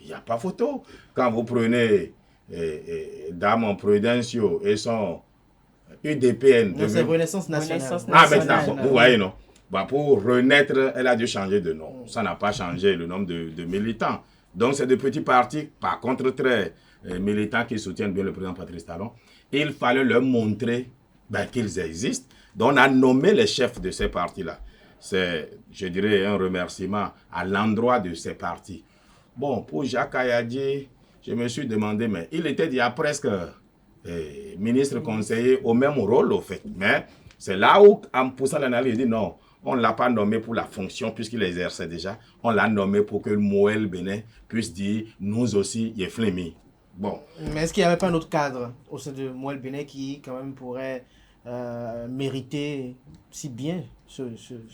n'y a pas photo. Quand vous prenez Dame Prudencio et son UDPN. Non, c'est Renaissance nationale. Maintenant, vous voyez, non? Bah, pour renaître, elle a dû changer de nom. Ça n'a pas changé le nombre de militants. Donc, c'est des petits partis, par contre, très militants qui soutiennent bien le président Patrice Talon. Il fallait leur montrer qu'ils existent. Donc, on a nommé les chefs de ces partis-là. C'est, je dirais, un remerciement à l'endroit de ces partis. Bon, pour Jacques Kayadji, je me suis demandé, mais il était déjà presque ministre conseiller au même rôle, au fait. Mais c'est là où, en poussant l'analyse, il dit non, on ne l'a pas nommé pour la fonction puisqu'il exerçait déjà. On l'a nommé pour que le Moël Bénin puisse dire, nous aussi, il est flémi. Bon. Mais est-ce qu'il n'y avait pas un autre cadre au sein de Moël Bénin qui, quand même, pourrait mériter si bien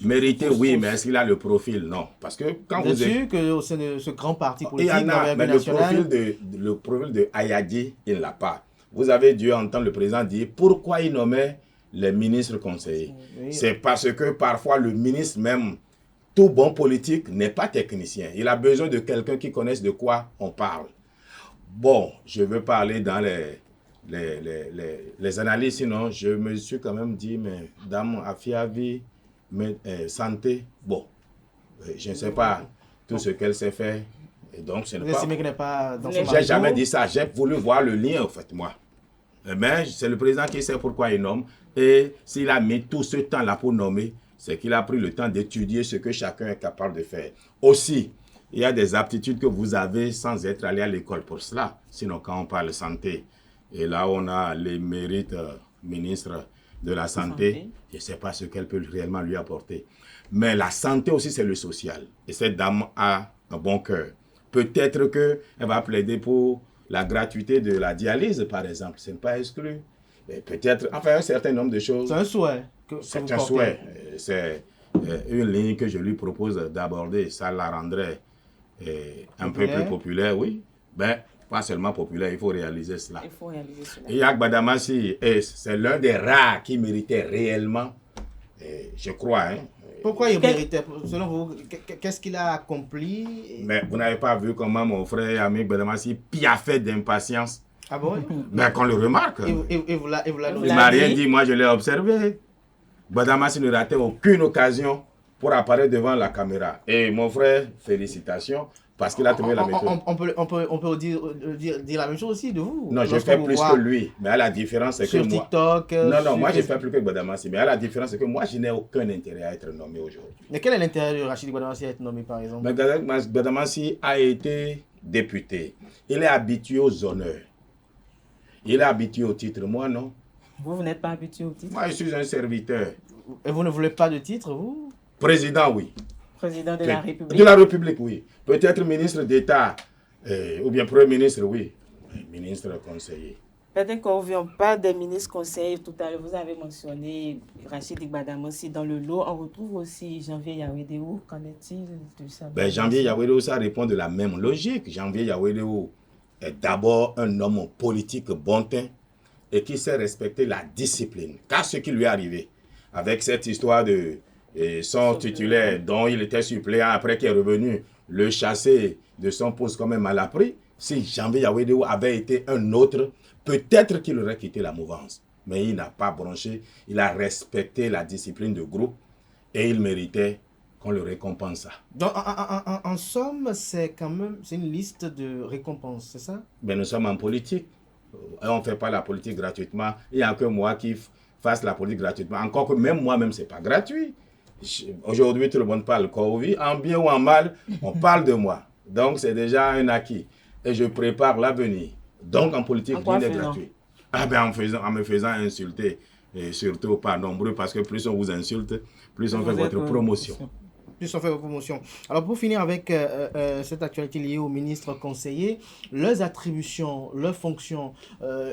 mériter, oui, mais est-ce qu'il a le profil? Non. Parce que quand vous êtes sûr qu'au sein de ce grand parti politique, il y en a, mais le profil de Ayadji, il ne l'a pas. Vous avez dû entendre le président dire pourquoi il nommait les ministres conseillers. Oui. C'est parce que parfois le ministre même, tout bon politique, n'est pas technicien. Il a besoin de quelqu'un qui connaisse de quoi on parle. Bon, je veux parler dans les analyses, sinon je me suis quand même dit, mais Dame Afiavi, santé, bon, je ne sais pas tout ce qu'elle s'est fait. Et donc, ce n'est pas dans j'ai jamais dit ça. J'ai voulu voir le lien, en fait, moi. Mais c'est le président qui sait pourquoi il nomme. Et s'il a mis tout ce temps-là pour nommer, c'est qu'il a pris le temps d'étudier ce que chacun est capable de faire. Aussi, il y a des aptitudes que vous avez sans être allé à l'école pour cela. Sinon, quand on parle santé, et là, on a les mérites ministres de la santé. Je ne sais pas ce qu'elle peut réellement lui apporter. Mais la santé aussi, c'est le social. Et cette dame a un bon cœur. Peut-être qu'elle va plaider pour la gratuité de la dialyse, par exemple. Ce n'est pas exclu. Peut-être, enfin, un certain nombre de choses. C'est un souhait. C'est un souhait. C'est une ligne que je lui propose d'aborder. Ça la rendrait un peu plus populaire, oui. Pas seulement populaire, il faut réaliser cela. Et Yak Badamassi, c'est l'un des rares qui méritait réellement, je crois. Pourquoi il méritait? Selon vous, qu'est-ce qu'il a accompli? Mais vous n'avez pas vu comment mon frère et ami Badamassi piaffait d'impatience? Ah bon? Qu'on le remarque. Et vous l'avez Il ne m'a rien dit, moi je l'ai observé. Badamassi ne ratait aucune occasion pour apparaître devant la caméra. Et mon frère, félicitations. Parce qu'il a trouvé la méthode. On peut dire la même chose aussi de vous. Non, je fais plus que lui. Mais à la différence, c'est que moi... Sur TikTok... Non, moi, je fais plus que Badamassi. Mais à la différence, c'est que moi, je n'ai aucun intérêt à être nommé aujourd'hui. Mais quel est l'intérêt de Rachid Badamassi à être nommé, par exemple? Badamassi a été député. Il est habitué aux honneurs. Il est habitué au titre. Moi, non. Vous n'êtes pas habitué au titre? Moi, je suis un serviteur. Et vous ne voulez pas de titre, vous? Président, oui. Président de la République. De la République, oui. Peut-être ministre d'État, ou bien Premier ministre, oui. Ministre conseiller. Peut-être qu'on parle des ministres conseillers tout à l'heure. Vous avez mentionné Rachid Badamassi. Dans le lot, on retrouve aussi Janvier Yawédéo. Qu'en est-il de ça? Janvier Yawédéo, ça répond de la même logique. Janvier Yawédéo est d'abord un homme politique bon teint et qui sait respecter la discipline. Car ce qui lui est arrivé avec cette histoire de son titulaire dont il était suppléant après qu'il est revenu le chasser de son poste comme un malappris, si Janvier Yawédéo avait été un autre, peut-être qu'il aurait quitté la mouvance. Mais il n'a pas bronché, il a respecté la discipline de groupe et il méritait qu'on le récompense. Donc, en somme, c'est une liste de récompenses, c'est ça? Nous sommes en politique. On ne fait pas la politique gratuitement. Il n'y a que moi qui fasse la politique gratuitement. Encore que même moi-même, ce n'est pas gratuit. Aujourd'hui, tout le monde parle Covid. En bien ou en mal, on parle de moi. Donc, c'est déjà un acquis. Et je prépare l'avenir. Donc, en politique, rien n'est gratuit. En me faisant insulter. Et surtout pas nombreux, parce que plus on vous insulte, plus on fait votre promotion. Plus on fait votre promotion. Alors, pour finir avec cette actualité liée aux ministres conseillers, leurs attributions, leurs fonctions,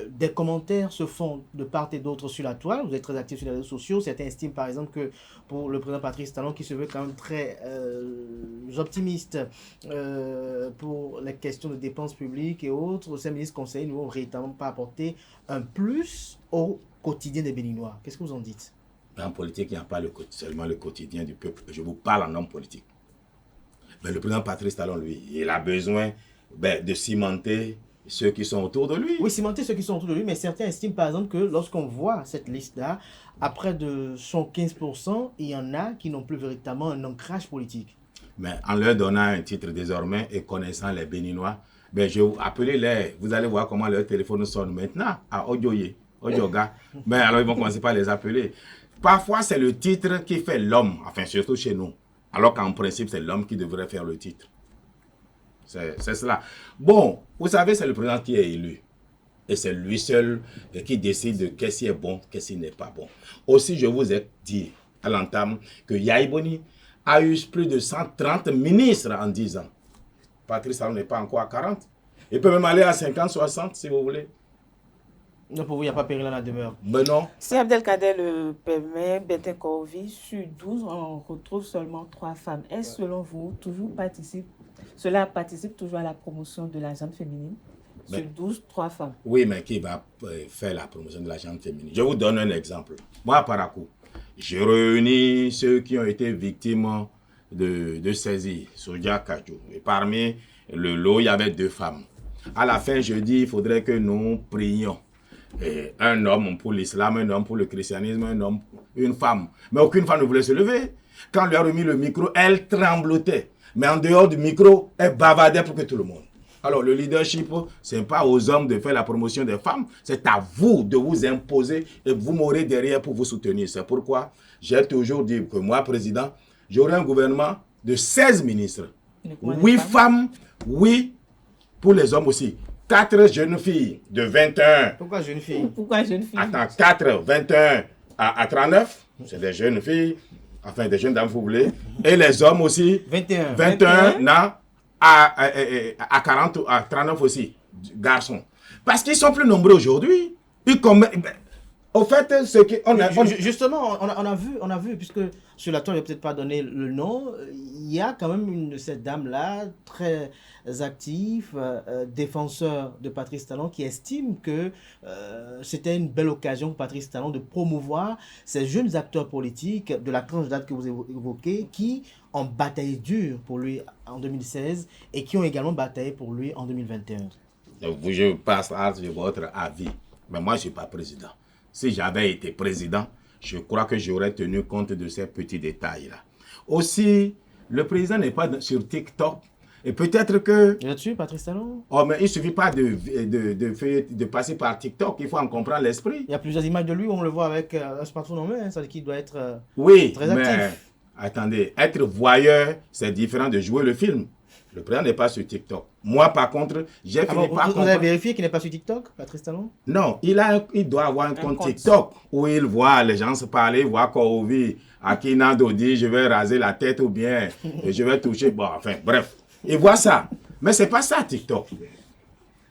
des commentaires se font de part et d'autre sur la toile. Vous êtes très actifs sur les réseaux sociaux. Certains estiment, par exemple, que pour le président Patrice Talon, qui se veut quand même très optimiste pour les questions de dépenses publiques et autres, ces ministres conseillers ne vont véritablement pas apporter un plus au quotidien des Béninois. Qu'est-ce que vous en dites? En politique, il n'y a pas seulement le quotidien du peuple. Je vous parle en homme politique. Mais le président Patrice Talon, lui, il a besoin de cimenter ceux qui sont autour de lui. Oui, cimenter ceux qui sont autour de lui, mais certains estiment par exemple que lorsqu'on voit cette liste-là, à près de 115%, il y en a qui n'ont plus véritablement un ancrage politique. Mais en leur donnant un titre désormais et connaissant les Béninois, ben je vais appeler les, vous allez voir comment leur téléphone sonne maintenant à Odioye, Odioga. Ben alors ils vont commencer par les appeler. Parfois c'est le titre qui fait l'homme, enfin surtout chez nous. Alors qu'en principe c'est l'homme qui devrait faire le titre. C'est cela. Bon, vous savez, c'est le président qui est élu. Et c'est lui seul qui décide de qu'est-ce qui est bon, qu'est-ce qui n'est pas bon. Aussi, je vous ai dit à l'entame que Yahi Boni a eu plus de 130 ministres en 10 ans. Patrice Talon n'est pas encore à 40. Il peut même aller à 50, 60 si vous voulez. Non, pour vous, il n'y a pas péril à la demeure. Mais non. Si Abdelkader le permet, Bertin Corvi, sur 12, on retrouve seulement 3 femmes. Est-ce selon vous, cela participe toujours à la promotion de la gente féminine? Sur 12, 3 femmes. Oui, mais qui va faire la promotion de la gente féminine? Je vous donne un exemple. Moi, à Parakou, j'ai réuni ceux qui ont été victimes de saisie, Soja Kajou. Et parmi le lot, il y avait 2 femmes. À la fin, je dis, il faudrait que nous prions. Et un homme pour l'islam, un homme pour le christianisme, un homme, une femme. Mais aucune femme ne voulait se lever. Quand on lui a remis le micro, elle tremblotait. Mais en dehors du micro, elle bavardait pour que tout le monde. Alors le leadership, ce n'est pas aux hommes de faire la promotion des femmes, c'est à vous de vous imposer et vous m'aurez derrière pour vous soutenir. C'est pourquoi j'ai toujours dit que moi, président, j'aurai un gouvernement de 16 ministres. 8 femmes, oui, pour les hommes aussi. 4 jeunes filles de 21. Pourquoi jeunes filles? Pourquoi jeunes filles? Attends, 4, 21 à 39, c'est des jeunes filles, enfin des jeunes dames, vous voulez. Et les hommes aussi, 21 non, à 40, à 39 aussi, garçons. Parce qu'ils sont plus nombreux aujourd'hui. Au fait, ce qui, justement, on a vu, puisque sur la toile, il n'a peut-être pas donné le nom, il y a quand même une de ces dames-là, très active, défenseur de Patrice Talon, qui estime que c'était une belle occasion pour Patrice Talon de promouvoir ces jeunes acteurs politiques de la tranche d'âge que vous évoquez, qui ont bataillé dur pour lui en 2016 et qui ont également bataillé pour lui en 2021. Je passe à votre avis, mais moi je ne suis pas président. Si j'avais été président, je crois que j'aurais tenu compte de ces petits détails-là. Aussi, le président n'est pas sur TikTok. Et peut-être que... Il est dessus, Patrice Talon? Oh, mais il ne suffit pas de passer par TikTok. Il faut en comprendre l'esprit. Il y a plusieurs images de lui où on le voit avec un smartphone en main. Ça veut dire qu'il doit être oui, très actif. Mais attendez, être voyeur, c'est différent de jouer le film. Le président n'est pas sur TikTok. Moi, par contre, j'ai fini par comprendre... Vous avez vérifié qu'il n'est pas sur TikTok, Patrice Talon? Non, il doit avoir un compte TikTok où il voit les gens se parler, voit Korovi, Akinado dit je vais raser la tête ou bien je vais toucher... Bon, enfin, bref. Il voit ça. Mais ce n'est pas ça, TikTok.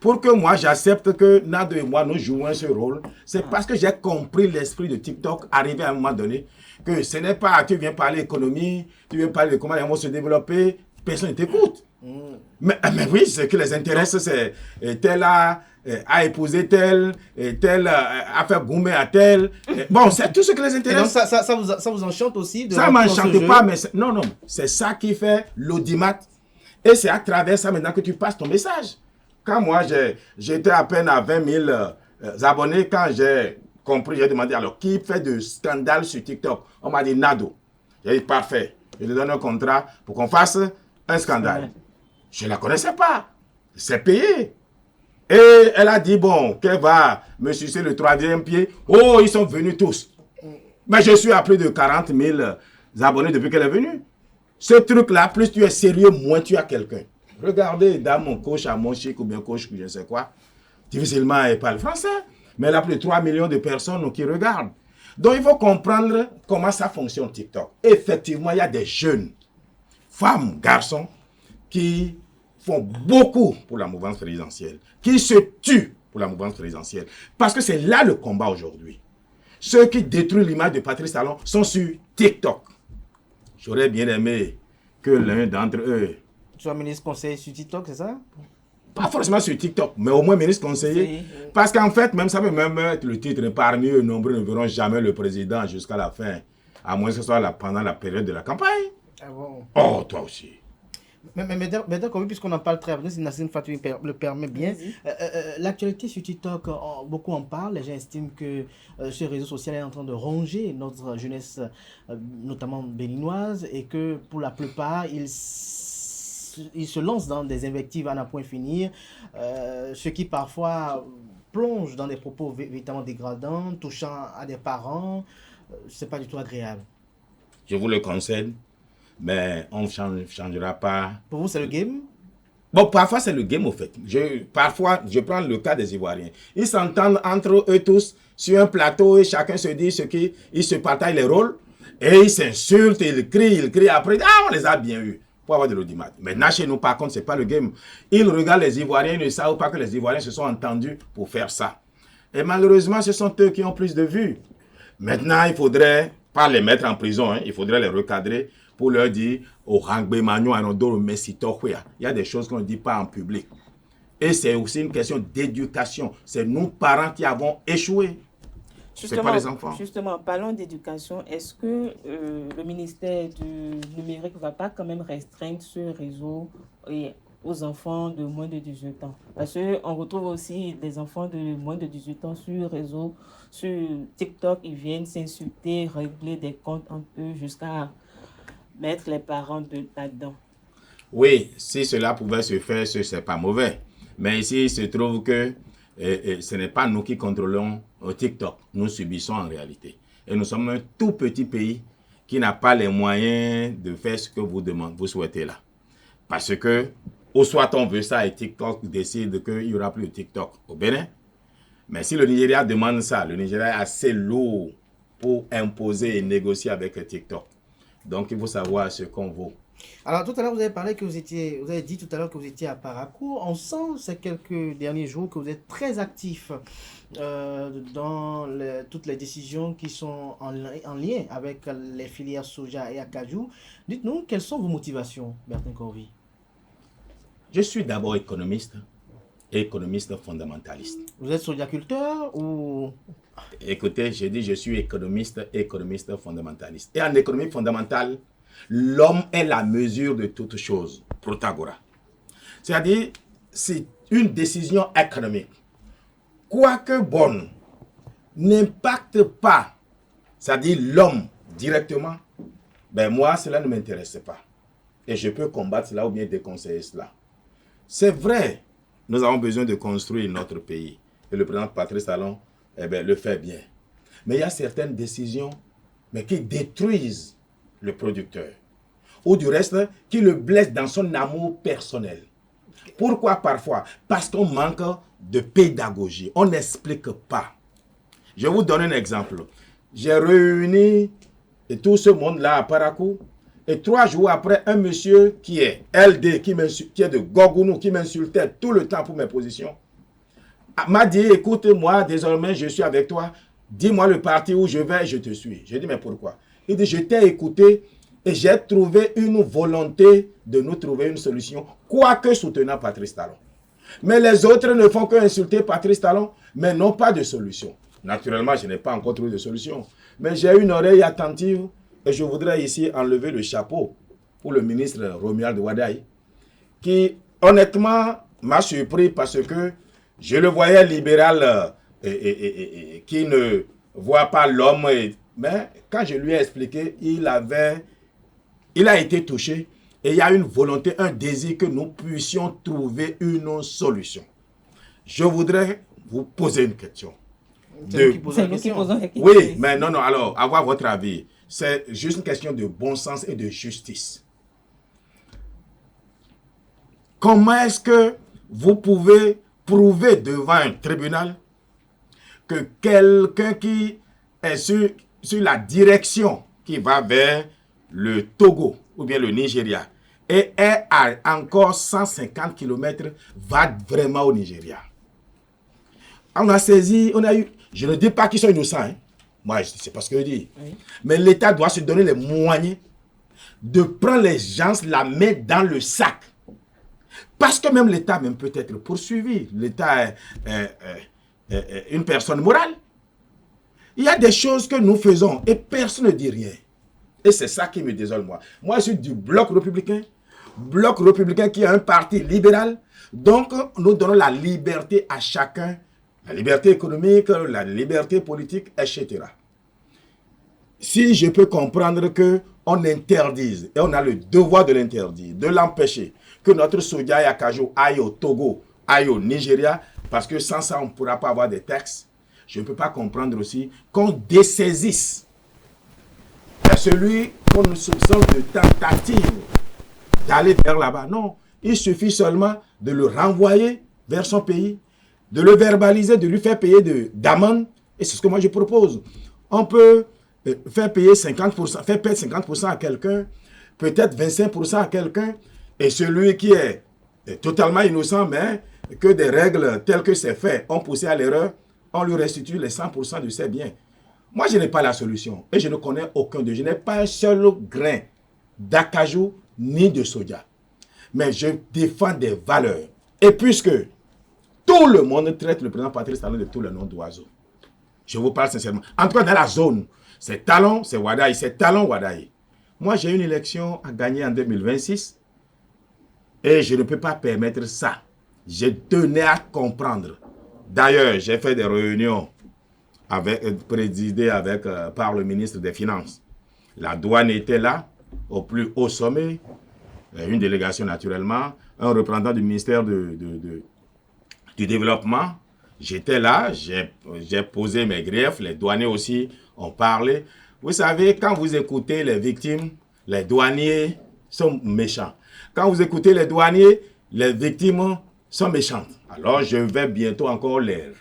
Pour que moi, j'accepte que Nado et moi, nous jouons ce rôle, c'est parce que j'ai compris l'esprit de TikTok, arrivé à un moment donné, que ce n'est pas tu viens parler économie, tu viens parler de comment les mots se développer, personne ne t'écoute. Mais oui, ce qui les intéresse, c'est tel a épousé tel, tel a fait goumer à tel. Bon, c'est tout ce qui les intéresse. Et donc ça vous enchante aussi de... Ça ne m'enchante pas, mais non, c'est ça qui fait l'audimat. Et c'est à travers ça maintenant que tu passes ton message. Quand moi, j'étais à peine à 20 000 abonnés, quand j'ai compris, j'ai demandé alors qui fait de scandale sur TikTok. On m'a dit Nado. J'ai dit parfait. Je lui donne un contrat pour qu'on fasse un scandale. Je ne la connaissais pas. C'est payé. Et elle a dit bon, qu'elle va me sucer le 3e pied. Oh, ils sont venus tous. Mais je suis à plus de 40 000 abonnés depuis qu'elle est venue. Ce truc-là, plus tu es sérieux, moins tu as quelqu'un. Regardez, dans mon coach à mon chic ou bien coach, je ne sais quoi, difficilement elle parle français, mais il y a plus de 3 millions de personnes qui regardent. Donc il faut comprendre comment ça fonctionne TikTok. Effectivement, il y a des jeunes, femmes, garçons, qui font beaucoup pour la mouvance présidentielle, qui se tuent pour la mouvance présidentielle. Parce que c'est là le combat aujourd'hui. Ceux qui détruisent l'image de Patrice Talon sont sur TikTok. J'aurais bien aimé que l'un d'entre eux... Soit ministre conseiller sur TikTok, c'est ça? Pas forcément sur TikTok, mais au moins ministre conseiller. Parce qu'en fait, même ça peut même être le titre, parmi eux, nombreux ne verront jamais le président jusqu'à la fin. À moins que ce soit pendant la période de la campagne. Ah bon? Oh, toi aussi. Mais d'accord, puisqu'on en parle très bien, si Nassine Fatou le permet bien, l'actualité sur TikTok, beaucoup en parlent. Les gens estiment que ce réseau social est en train de ronger notre jeunesse, notamment béninoise, et que pour la plupart, ils se lancent dans des invectives à n'en point finir, ce qui parfois plonge dans des propos véritablement dégradants, touchant à des parents. C'est pas du tout agréable. Je vous le concède. Mais on ne changera pas. Pour vous, c'est le game? Bon, parfois, c'est le game, au fait. Parfois, je prends le cas des Ivoiriens. Ils s'entendent entre eux tous sur un plateau et chacun se dit ils se partagent les rôles et ils s'insultent, ils crient. Après, on les a bien eus pour avoir de l'audimat. Maintenant, chez nous, par contre, ce n'est pas le game. Ils regardent les Ivoiriens, ils ne savent pas que les Ivoiriens se sont entendus pour faire ça. Et malheureusement, ce sont eux qui ont plus de vues. Maintenant, il faudrait pas les mettre en prison, il faudrait les recadrer pour leur dire il y a des choses qu'on ne dit pas en public. Et c'est aussi une question d'éducation. C'est nous, parents, qui avons échoué. C'est pas les enfants. Justement, parlons d'éducation. Est-ce que le ministère du numérique ne va pas quand même restreindre ce réseau aux enfants de moins de 18 ans? Parce qu'on retrouve aussi des enfants de moins de 18 ans sur le réseau, sur TikTok, ils viennent s'insulter, régler des comptes un peu jusqu'à mettre les parents là-dedans. Oui, si cela pouvait se faire, ce n'est pas mauvais. Mais ici, il se trouve que ce n'est pas nous qui contrôlons TikTok. Nous subissons en réalité. Et nous sommes un tout petit pays qui n'a pas les moyens de faire ce que vous souhaitez là. Parce que, ou soit on veut ça et TikTok décide qu'il n'y aura plus de TikTok au Bénin. Mais si le Nigeria demande ça, le Nigeria est assez lourd pour imposer et négocier avec TikTok. Donc, il faut savoir ce qu'on vaut. Alors, tout à l'heure, vous avez dit tout à l'heure que vous étiez à Paracourt. On sent ces quelques derniers jours que vous êtes très actif dans toutes les décisions qui sont en lien avec les filières soja et acajou. Dites-nous, quelles sont vos motivations, Bertin Corvi? Je suis d'abord économiste et économiste fondamentaliste. Vous êtes sojaculteur ou... Écoutez, j'ai dit je suis économiste et économiste fondamentaliste. Et en économie fondamentale, l'homme est la mesure de toutes choses, Protagoras. C'est-à-dire, c'est une décision économique, quoique bonne, n'impacte pas, c'est-à-dire l'homme directement, ben moi, cela ne m'intéresse pas. Et je peux combattre cela ou bien déconseiller cela. C'est vrai, nous avons besoin de construire notre pays. Et le président Patrice Talon le fait bien. Mais il y a certaines décisions qui détruisent le producteur. Ou du reste, qui le blessent dans son amour personnel. Pourquoi parfois? Parce qu'on manque de pédagogie. On n'explique pas. Je vous donne un exemple. J'ai réuni tout ce monde-là à Parakou. Et 3 jours après, un monsieur qui est LD, qui est de Gogounou, qui m'insultait tout le temps pour mes positions, m'a dit, écoute, moi, désormais, je suis avec toi. Dis-moi le parti où je vais, je te suis. Je dis, mais pourquoi? Il dit, je t'ai écouté et j'ai trouvé une volonté de nous trouver une solution, quoique soutenant Patrice Talon. Mais les autres ne font qu'insulter Patrice Talon, mais n'ont pas de solution. Naturellement, je n'ai pas encore trouvé de solution. Mais j'ai une oreille attentive et je voudrais ici enlever le chapeau pour le ministre Romuald Wadaï, qui, honnêtement, m'a surpris parce que je le voyais libéral qui ne voit pas l'homme. Mais quand je lui ai expliqué, il a été touché. Et il y a une volonté, un désir que nous puissions trouver une solution. Je voudrais vous poser une question. C'est nous qui posons la question. Oui, mais non, alors, avoir votre avis. C'est juste une question de bon sens et de justice. Comment est-ce que vous pouvez prouver devant un tribunal que quelqu'un qui est sur la direction qui va vers le Togo ou bien le Nigeria et est à encore 150 km va vraiment au Nigeria? On a saisi, on a eu, je ne dis pas qu'ils sont innocents, hein. Moi, c'est pas ce que je dis. Oui. Mais l'État doit se donner les moyens de prendre les gens, la mettre dans le sac. Parce que même l'État même peut être poursuivi. L'État est une personne morale. Il y a des choses que nous faisons et personne ne dit rien. Et c'est ça qui me désole, moi. Moi, je suis du bloc républicain. Bloc républicain qui est un parti libéral. Donc, nous donnons la liberté à chacun, la liberté économique, la liberté politique, etc. Si je peux comprendre qu'on interdise, et on a le devoir de l'interdire, de l'empêcher, que notre soja et acajou aille au Togo, aille au Nigeria, parce que sans ça, on ne pourra pas avoir des taxes. Je ne peux pas comprendre aussi qu'on dessaisisse celui qu'on nous soupçonne de tentative d'aller vers là-bas. Non, il suffit seulement de le renvoyer vers son pays, de le verbaliser, de lui faire payer d'amende. Et c'est ce que moi je propose. On peut faire payer 50%, faire payer 50% à quelqu'un, peut-être 25% à quelqu'un, et celui qui est totalement innocent, mais que des règles telles que c'est fait ont poussé à l'erreur, on lui restitue les 100% de ses biens. Moi, je n'ai pas la solution, et je ne connais aucun d'eux. Je n'ai pas un seul grain d'acajou ni de soja. Mais je défends des valeurs. Et puisque tout le monde traite le président Patrice Talon de tous les noms d'oiseaux, je vous parle sincèrement. En tout cas, dans la zone, c'est Talon, c'est Wadaï, c'est Talon, Wadaï. Moi, j'ai une élection à gagner en 2026 et je ne peux pas permettre ça. Je tenais à comprendre. D'ailleurs, j'ai fait des réunions présidées par le ministre des Finances. La douane était là, au plus haut sommet, une délégation naturellement, un représentant du ministère du Développement. J'étais là, j'ai posé mes griefs, les douaniers aussi ont parlé. Vous savez, quand vous écoutez les victimes, les douaniers sont méchants. Quand vous écoutez les douaniers, les victimes sont méchantes. Alors, je vais bientôt encore les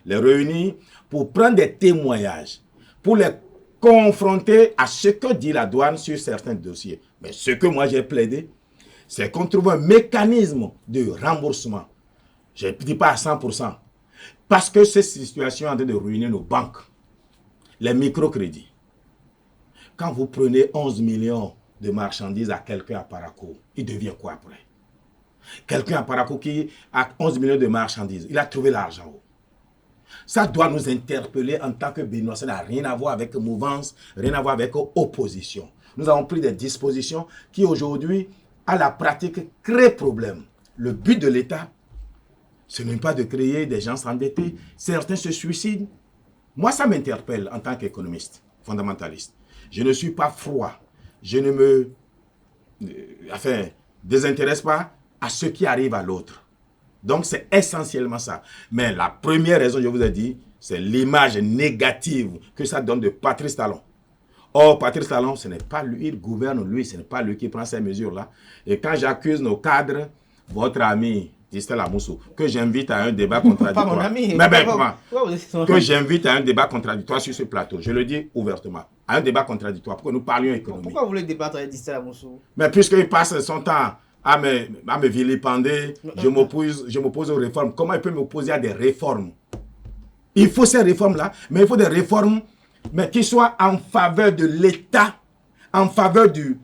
réunir pour prendre des témoignages, pour les confronter à ce que dit la douane sur certains dossiers. Mais ce que moi j'ai plaidé, c'est qu'on trouve un mécanisme de remboursement. Je ne dis pas à 100%. Parce que cette situation est en train de ruiner nos banques. Les microcrédits. Quand vous prenez 11 millions de marchandises à quelqu'un à Parakou, il devient quoi après? Quelqu'un à Parakou qui a 11 millions de marchandises, il a trouvé l'argent où? Ça doit nous interpeller en tant que Béninois. Ça n'a rien à voir avec mouvance, rien à voir avec opposition. Nous avons pris des dispositions qui aujourd'hui, à la pratique, créent problème. Le but de l'État, ce n'est pas de créer des gens s'endetter. Certains se suicident. Moi, ça m'interpelle en tant qu'économiste, fondamentaliste. Je ne suis pas froid. Je ne me désintéresse pas à ce qui arrive à l'autre. Donc, c'est essentiellement ça. Mais la première raison, je vous ai dit, c'est l'image négative que ça donne de Patrice Talon. Or, Patrice Talon, ce n'est pas lui, il gouverne lui, ce n'est pas lui qui prend ces mesures-là. Et quand j'accuse nos cadres, votre ami Distel Amoussou, que j'invite à un débat contradictoire. Pas mon ami. Que j'invite à un débat contradictoire sur ce plateau. Je le dis ouvertement. À un débat contradictoire pour que nous parlions économie. Pourquoi vous voulez débattre avec Distel Amoussou? Mais puisqu'il passe son temps à me vilipender, je m'oppose aux réformes. Comment il peut m'opposer à des réformes? Il faut ces réformes-là, mais il faut des réformes mais qui soient en faveur de l'État, en faveur du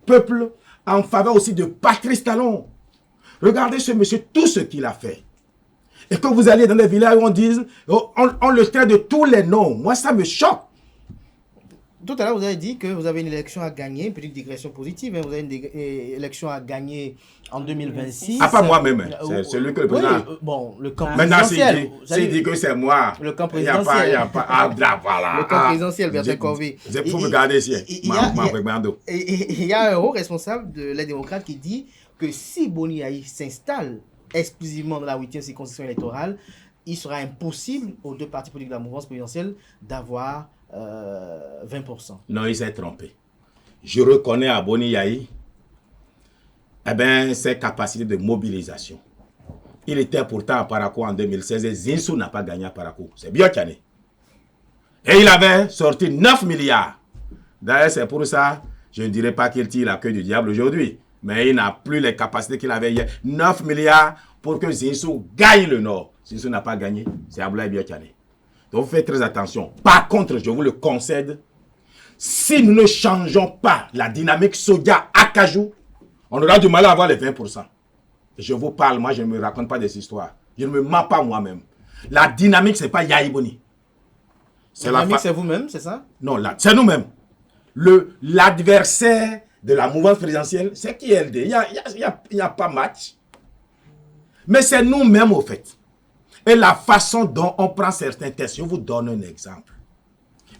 peuple, en faveur aussi de Patrice Talon. Regardez ce monsieur, tout ce qu'il a fait. Et que vous allez dans des villages où on le traite de tous les noms. Moi, ça me choque. Tout à l'heure, vous avez dit que vous avez une élection à gagner, une petite digression positive. Hein, vous avez une élection à gagner en 2026. Ah, pas moi-même. C'est celui que le président... Oui, bon, le camp présidentiel. Maintenant, s'il dit que c'est moi, le camp présidentiel. Il n'y a pas... Ah, voilà. Le camp présidentiel, Bertrand Corvé. Il faut me garder ici. Il y a un haut responsable de l'aide démocrate qui dit que si Boni Yayi s'installe exclusivement dans la 8e circonscription électorale, il sera impossible aux deux partis politiques de la mouvance présidentielle d'avoir 20%. Non, il s'est trompé. Je reconnais à Boni Yayi ses capacités de mobilisation. Il était pourtant à Parakou en 2016 et Zinsou n'a pas gagné à Parakou. C'est bien qu'il y en ait. Et il avait sorti 9 milliards. D'ailleurs, c'est pour ça, je ne dirais pas qu'il tire la queue du diable aujourd'hui, mais il n'a plus les capacités qu'il avait hier. 9 milliards pour que Zinsou gagne le Nord. Zinsou n'a pas gagné, c'est Abdoulaye Biakane. Donc faites très attention. Par contre, je vous le concède, si nous ne changeons pas la dynamique soja acajou, on aura du mal à avoir les 20%. Je vous parle, moi je ne me raconte pas des histoires. Je ne me mens pas moi-même. La dynamique, ce n'est pas Yayi Boni. La dynamique, c'est vous-même, c'est ça? Non, c'est nous-mêmes. L'adversaire de la mouvance présidentielle, c'est qui LD? Il n'y a pas match. Mais c'est nous-mêmes, au fait. Et la façon dont on prend certains tests. Je vous donne un exemple.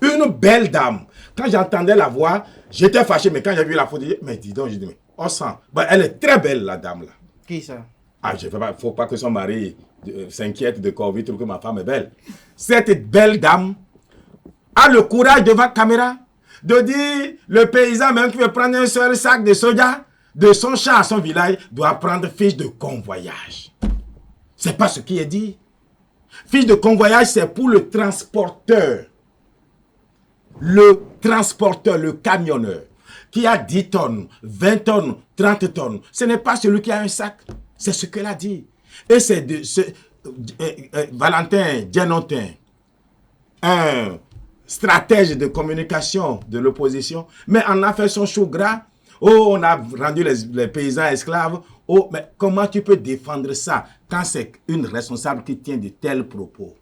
Une belle dame. Quand j'entendais la voix, j'étais fâché, mais quand j'ai vu la photo, je dis, mais dis donc, je dis, mais on sent. Bon, elle est très belle, la dame, là. Qui ça? Ah, il ne faut pas que son mari s'inquiète de Covid, trouve que ma femme est belle. Cette belle dame a le courage devant la caméra de dire, le paysan même qui veut prendre un seul sac de soja de son champ à son village doit prendre fiche de convoyage. C'est pas ce qui est dit. Fiche de convoyage, c'est pour le transporteur. Le transporteur, le camionneur, qui a 10 tonnes, 20 tonnes, 30 tonnes. Ce n'est pas celui qui a un sac. C'est ce qu'elle a dit. Et c'est Valentin Dianotin, un stratège de communication de l'opposition, mais on a fait son chou gras. Oh, on a rendu les paysans esclaves. Oh, mais comment tu peux défendre ça quand c'est une responsable qui tient de tels propos?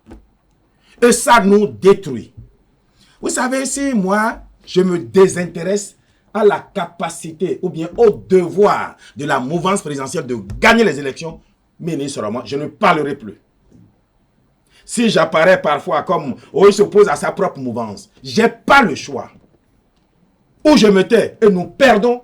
Et ça nous détruit. Vous savez, si moi, je me désintéresse à la capacité ou bien au devoir de la mouvance présidentielle de gagner les élections, ministre, moi, je ne parlerai plus. Si j'apparais parfois comme, oh, il s'oppose à sa propre mouvance, je n'ai pas le choix. Ou je me tais et nous perdons,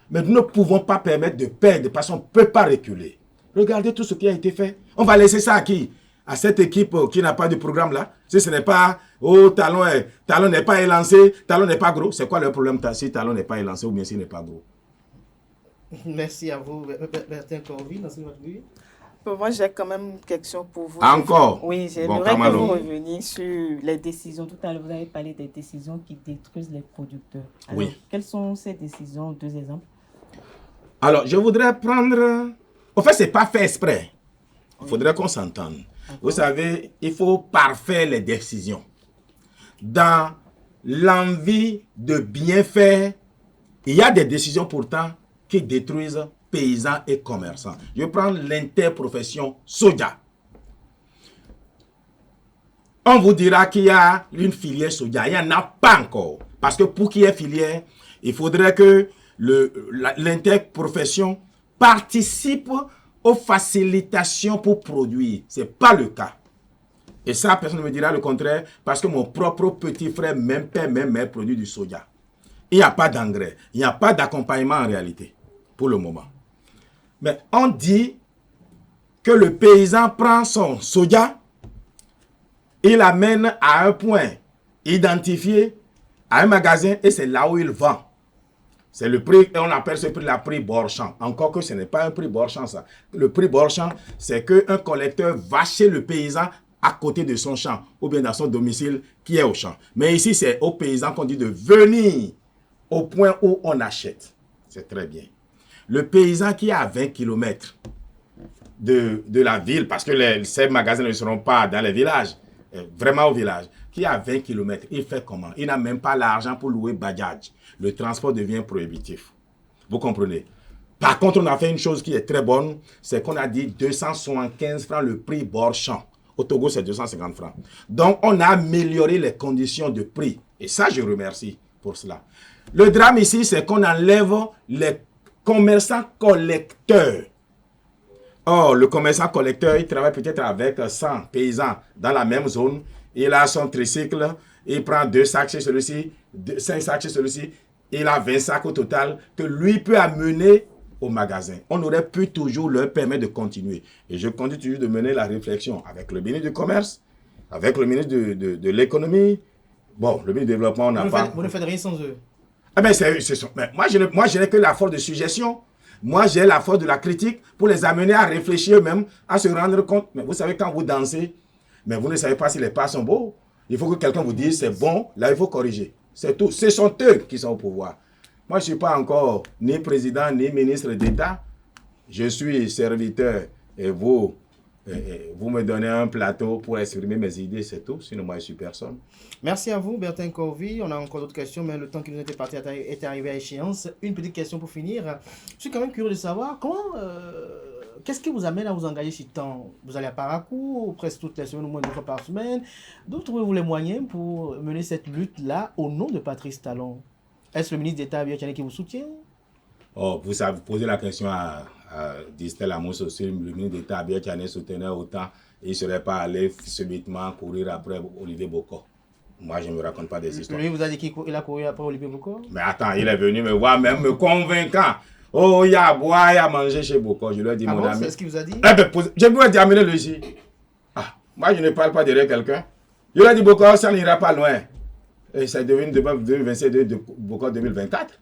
mais nous ne pouvons pas permettre de perdre parce qu'on ne peut pas reculer. Regardez tout ce qui a été fait. On va laisser ça à qui? À cette équipe qui n'a pas de programme là. Si ce n'est pas, oh, Talon n'est pas élancé, Talon n'est pas gros. C'est quoi le problème si Talon n'est pas élancé ou bien s'il n'est pas gros? Merci à vous, Bertin Corvi. Moi, j'ai quand même une question pour vous. Encore? Oui, j'aimerais que vous reveniez sur les décisions. Tout à l'heure, vous avez parlé des décisions qui détruisent les producteurs. Alors, oui. Quelles sont ces décisions? 2 exemples. Alors, je voudrais prendre... En fait, ce n'est pas fait exprès. Il faudrait qu'on s'entende. Vous savez, il faut parfaire les décisions. Dans l'envie de bien faire, il y a des décisions pourtant qui détruisent paysans et commerçants. Je prends l'interprofession soja. On vous dira qu'il y a une filière soja. Il n'y en a pas encore. Parce que pour qu'il y ait filière, il faudrait que l'interprofession participe aux facilitations pour produire. Ce n'est pas le cas. Et ça, personne ne me dira le contraire, parce que mon propre petit frère, même père, même mère, produit du soja. Il n'y a pas d'engrais, il n'y a pas d'accompagnement en réalité, pour le moment. Mais on dit que le paysan prend son soja, il l'amène à un point identifié, à un magasin, et c'est là où il vend. C'est le prix, et on appelle ce prix la prix Borchamp. Encore que ce n'est pas un prix Borchamp, ça. Le prix Borchamp, c'est qu'un collecteur va chez le paysan à côté de son champ, ou bien dans son domicile qui est au champ. Mais ici, c'est au paysan qu'on dit de venir au point où on achète. C'est très bien. Le paysan qui est à 20 km de la ville, parce que ces magasins ne seront pas dans les villages, vraiment au village, qui est à 20 km, il fait comment? Il n'a même pas l'argent pour louer Bajaj. Le transport devient prohibitif. Vous comprenez? Par contre, on a fait une chose qui est très bonne, c'est qu'on a dit 275 francs le prix Borchamp. Au Togo, c'est 250 francs. Donc, on a amélioré les conditions de prix. Et ça, je remercie pour cela. Le drame ici, c'est qu'on enlève les commerçants collecteurs. Or, le commerçant collecteur, il travaille peut-être avec 100 paysans dans la même zone. Il a son tricycle, il prend 2 sacs chez celui-ci, 5 sacs chez celui-ci. Il a 20 sacs au total que lui peut amener au magasin. On aurait pu toujours leur permettre de continuer. Et je continue toujours de mener la réflexion avec le ministre du Commerce, avec le ministre de l'Économie. Bon, le ministre du Développement, on n'a pas... Vous ne faites rien sans eux. Ah ben, mais moi, je n'ai que la force de suggestion. Moi, j'ai la force de la critique pour les amener à réfléchir eux-mêmes, à se rendre compte. Mais vous savez, quand vous dansez, mais vous ne savez pas si les pas sont beaux. Il faut que quelqu'un vous dise c'est bon, là, il faut corriger. C'est tout. Ce sont eux qui sont au pouvoir. Moi, je ne suis pas encore ni président, ni ministre d'État. Je suis serviteur et vous me donnez un plateau pour exprimer mes idées, c'est tout. Sinon, moi, je suis personne. Merci à vous, Bertin Corvi. On a encore d'autres questions, mais le temps qui nous était parti est arrivé à échéance. Une petite question pour finir. Je suis quand même curieux de savoir qu'est-ce qui vous amène à vous engager si tant? Vous allez à Parakou, presque toutes les semaines, au moins 2 fois par semaine. D'où trouvez-vous les moyens pour mener cette lutte-là au nom de Patrice Talon? Est-ce le ministre d'État Abiy Tchane qui vous soutient? Oh, vous posez la question à Distel Amos aussi, le ministre d'État Abiy Tchane soutenait autant, il ne serait pas allé subitement courir après Olivier Bokor. Moi, je ne me raconte pas des histoires. Lui vous a dit qu'il a couru après Olivier Bokor? Mais attends, il est venu me voir, même me convaincant. Oh, il y a à boire, il y a à manger chez Bokor. Je lui ai dit, mon ami. C'est ce qu'il vous a dit? Eh ben, je lui ai dit, amenez-le ici. Ah, moi, je ne parle pas derrière quelqu'un. Je lui ai dit, Bokor, ça n'ira pas loin. Et ça devient 2027, Bokor 2024.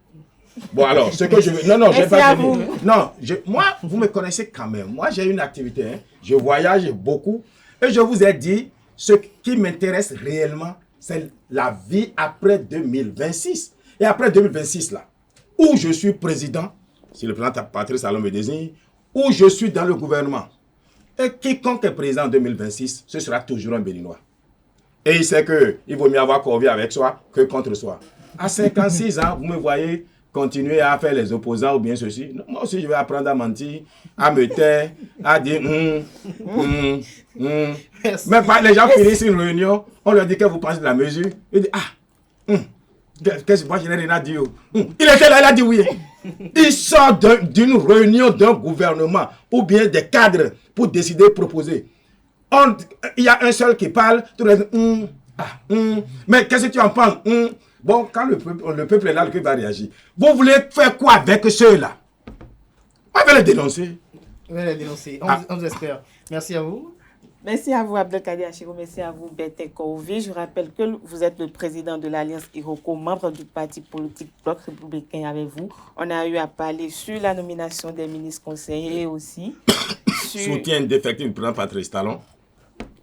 Bon, alors, ce que je veux. Non, je n'ai pas fini. Non, moi, vous me connaissez quand même. Moi, j'ai une activité. Hein. Je voyage beaucoup. Et je vous ai dit, ce qui m'intéresse réellement, c'est la vie après 2026. Et après 2026, là, où je suis président, si le président Patrice Talon me désigne, où je suis dans le gouvernement. Et quiconque est président en 2026, ce sera toujours un Béninois. Et il sait qu'il vaut mieux avoir Corvée avec soi que contre soi. À 56 ans, vous me voyez continuer à faire les opposants ou bien ceci. Non, moi aussi, je vais apprendre à mentir, à me taire, à dire Mais les gens finissent une réunion, on leur dit que vous pensez de la mesure. Ils disent qu'est-ce que moi je n'ai rien à dire. Il était là, il a dit oui. Il sort d'une réunion d'un gouvernement ou bien des cadres pour décider, proposer. Il y a un seul qui parle, tout le monde mais qu'est-ce que tu en penses? Bon, quand le peuple est là, le peuple va réagir. Vous voulez faire quoi avec ceux-là? On va les dénoncer. On va les dénoncer. On vous espère. Merci à vous. Merci à vous, Abdelkader Achirou. Merci à vous, Bertin Corvée. Je rappelle que vous êtes le président de l'Alliance Iroko, membre du parti politique Bloc républicain avec vous. On a eu à parler sur la nomination des ministres conseillers aussi. Soutien d'effectif du président Patrice Talon.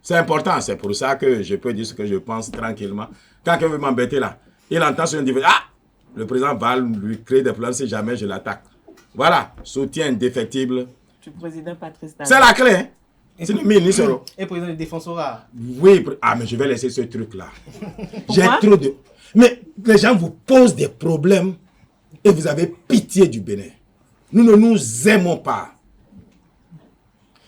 C'est important, c'est pour ça que je peux dire ce que je pense tranquillement. Quand quelqu'un veut m'embêter là, il entend sur un divin. Le président va lui créer des problèmes si jamais je l'attaque. Voilà, soutien indéfectible du président Patrice Talon. C'est la clé, hein? C'est le ministre. Et président du défenseur. Oui, mais je vais laisser ce truc-là. J'ai trop de... Mais les gens vous posent des problèmes et vous avez pitié du Bénin. Nous ne nous aimons pas.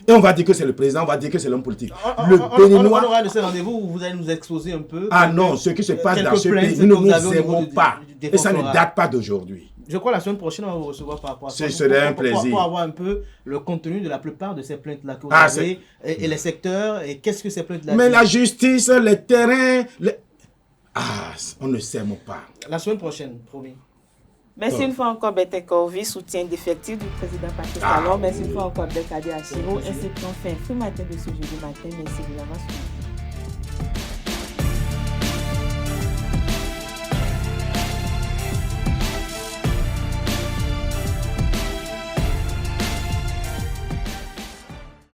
Et on va dire que c'est le président, on va dire que c'est l'homme politique. On aura de ce rendez-vous où vous allez nous exposer un peu. Non, ce qui se passe dans ce pays, nous ne nous aimons pas. Et ça ne date pas d'aujourd'hui. Je crois que la semaine prochaine, on va vous recevoir par rapport à ça. Ce serait un plaisir. Pour avoir un peu le contenu de la plupart de ces plaintes-là que vous avez, et les secteurs, et qu'est-ce que ces plaintes-là... Mais la justice, les terrains... on ne s'aime pas. La semaine prochaine, promis. Merci une fois encore, Bertin Corvée, soutien d'effectif du président Patrice Talon. Merci une fois encore, Abdelkader Achirou. Ainsi qu'on fait un matin de ce jeudi matin. Merci de l'avoir suivi.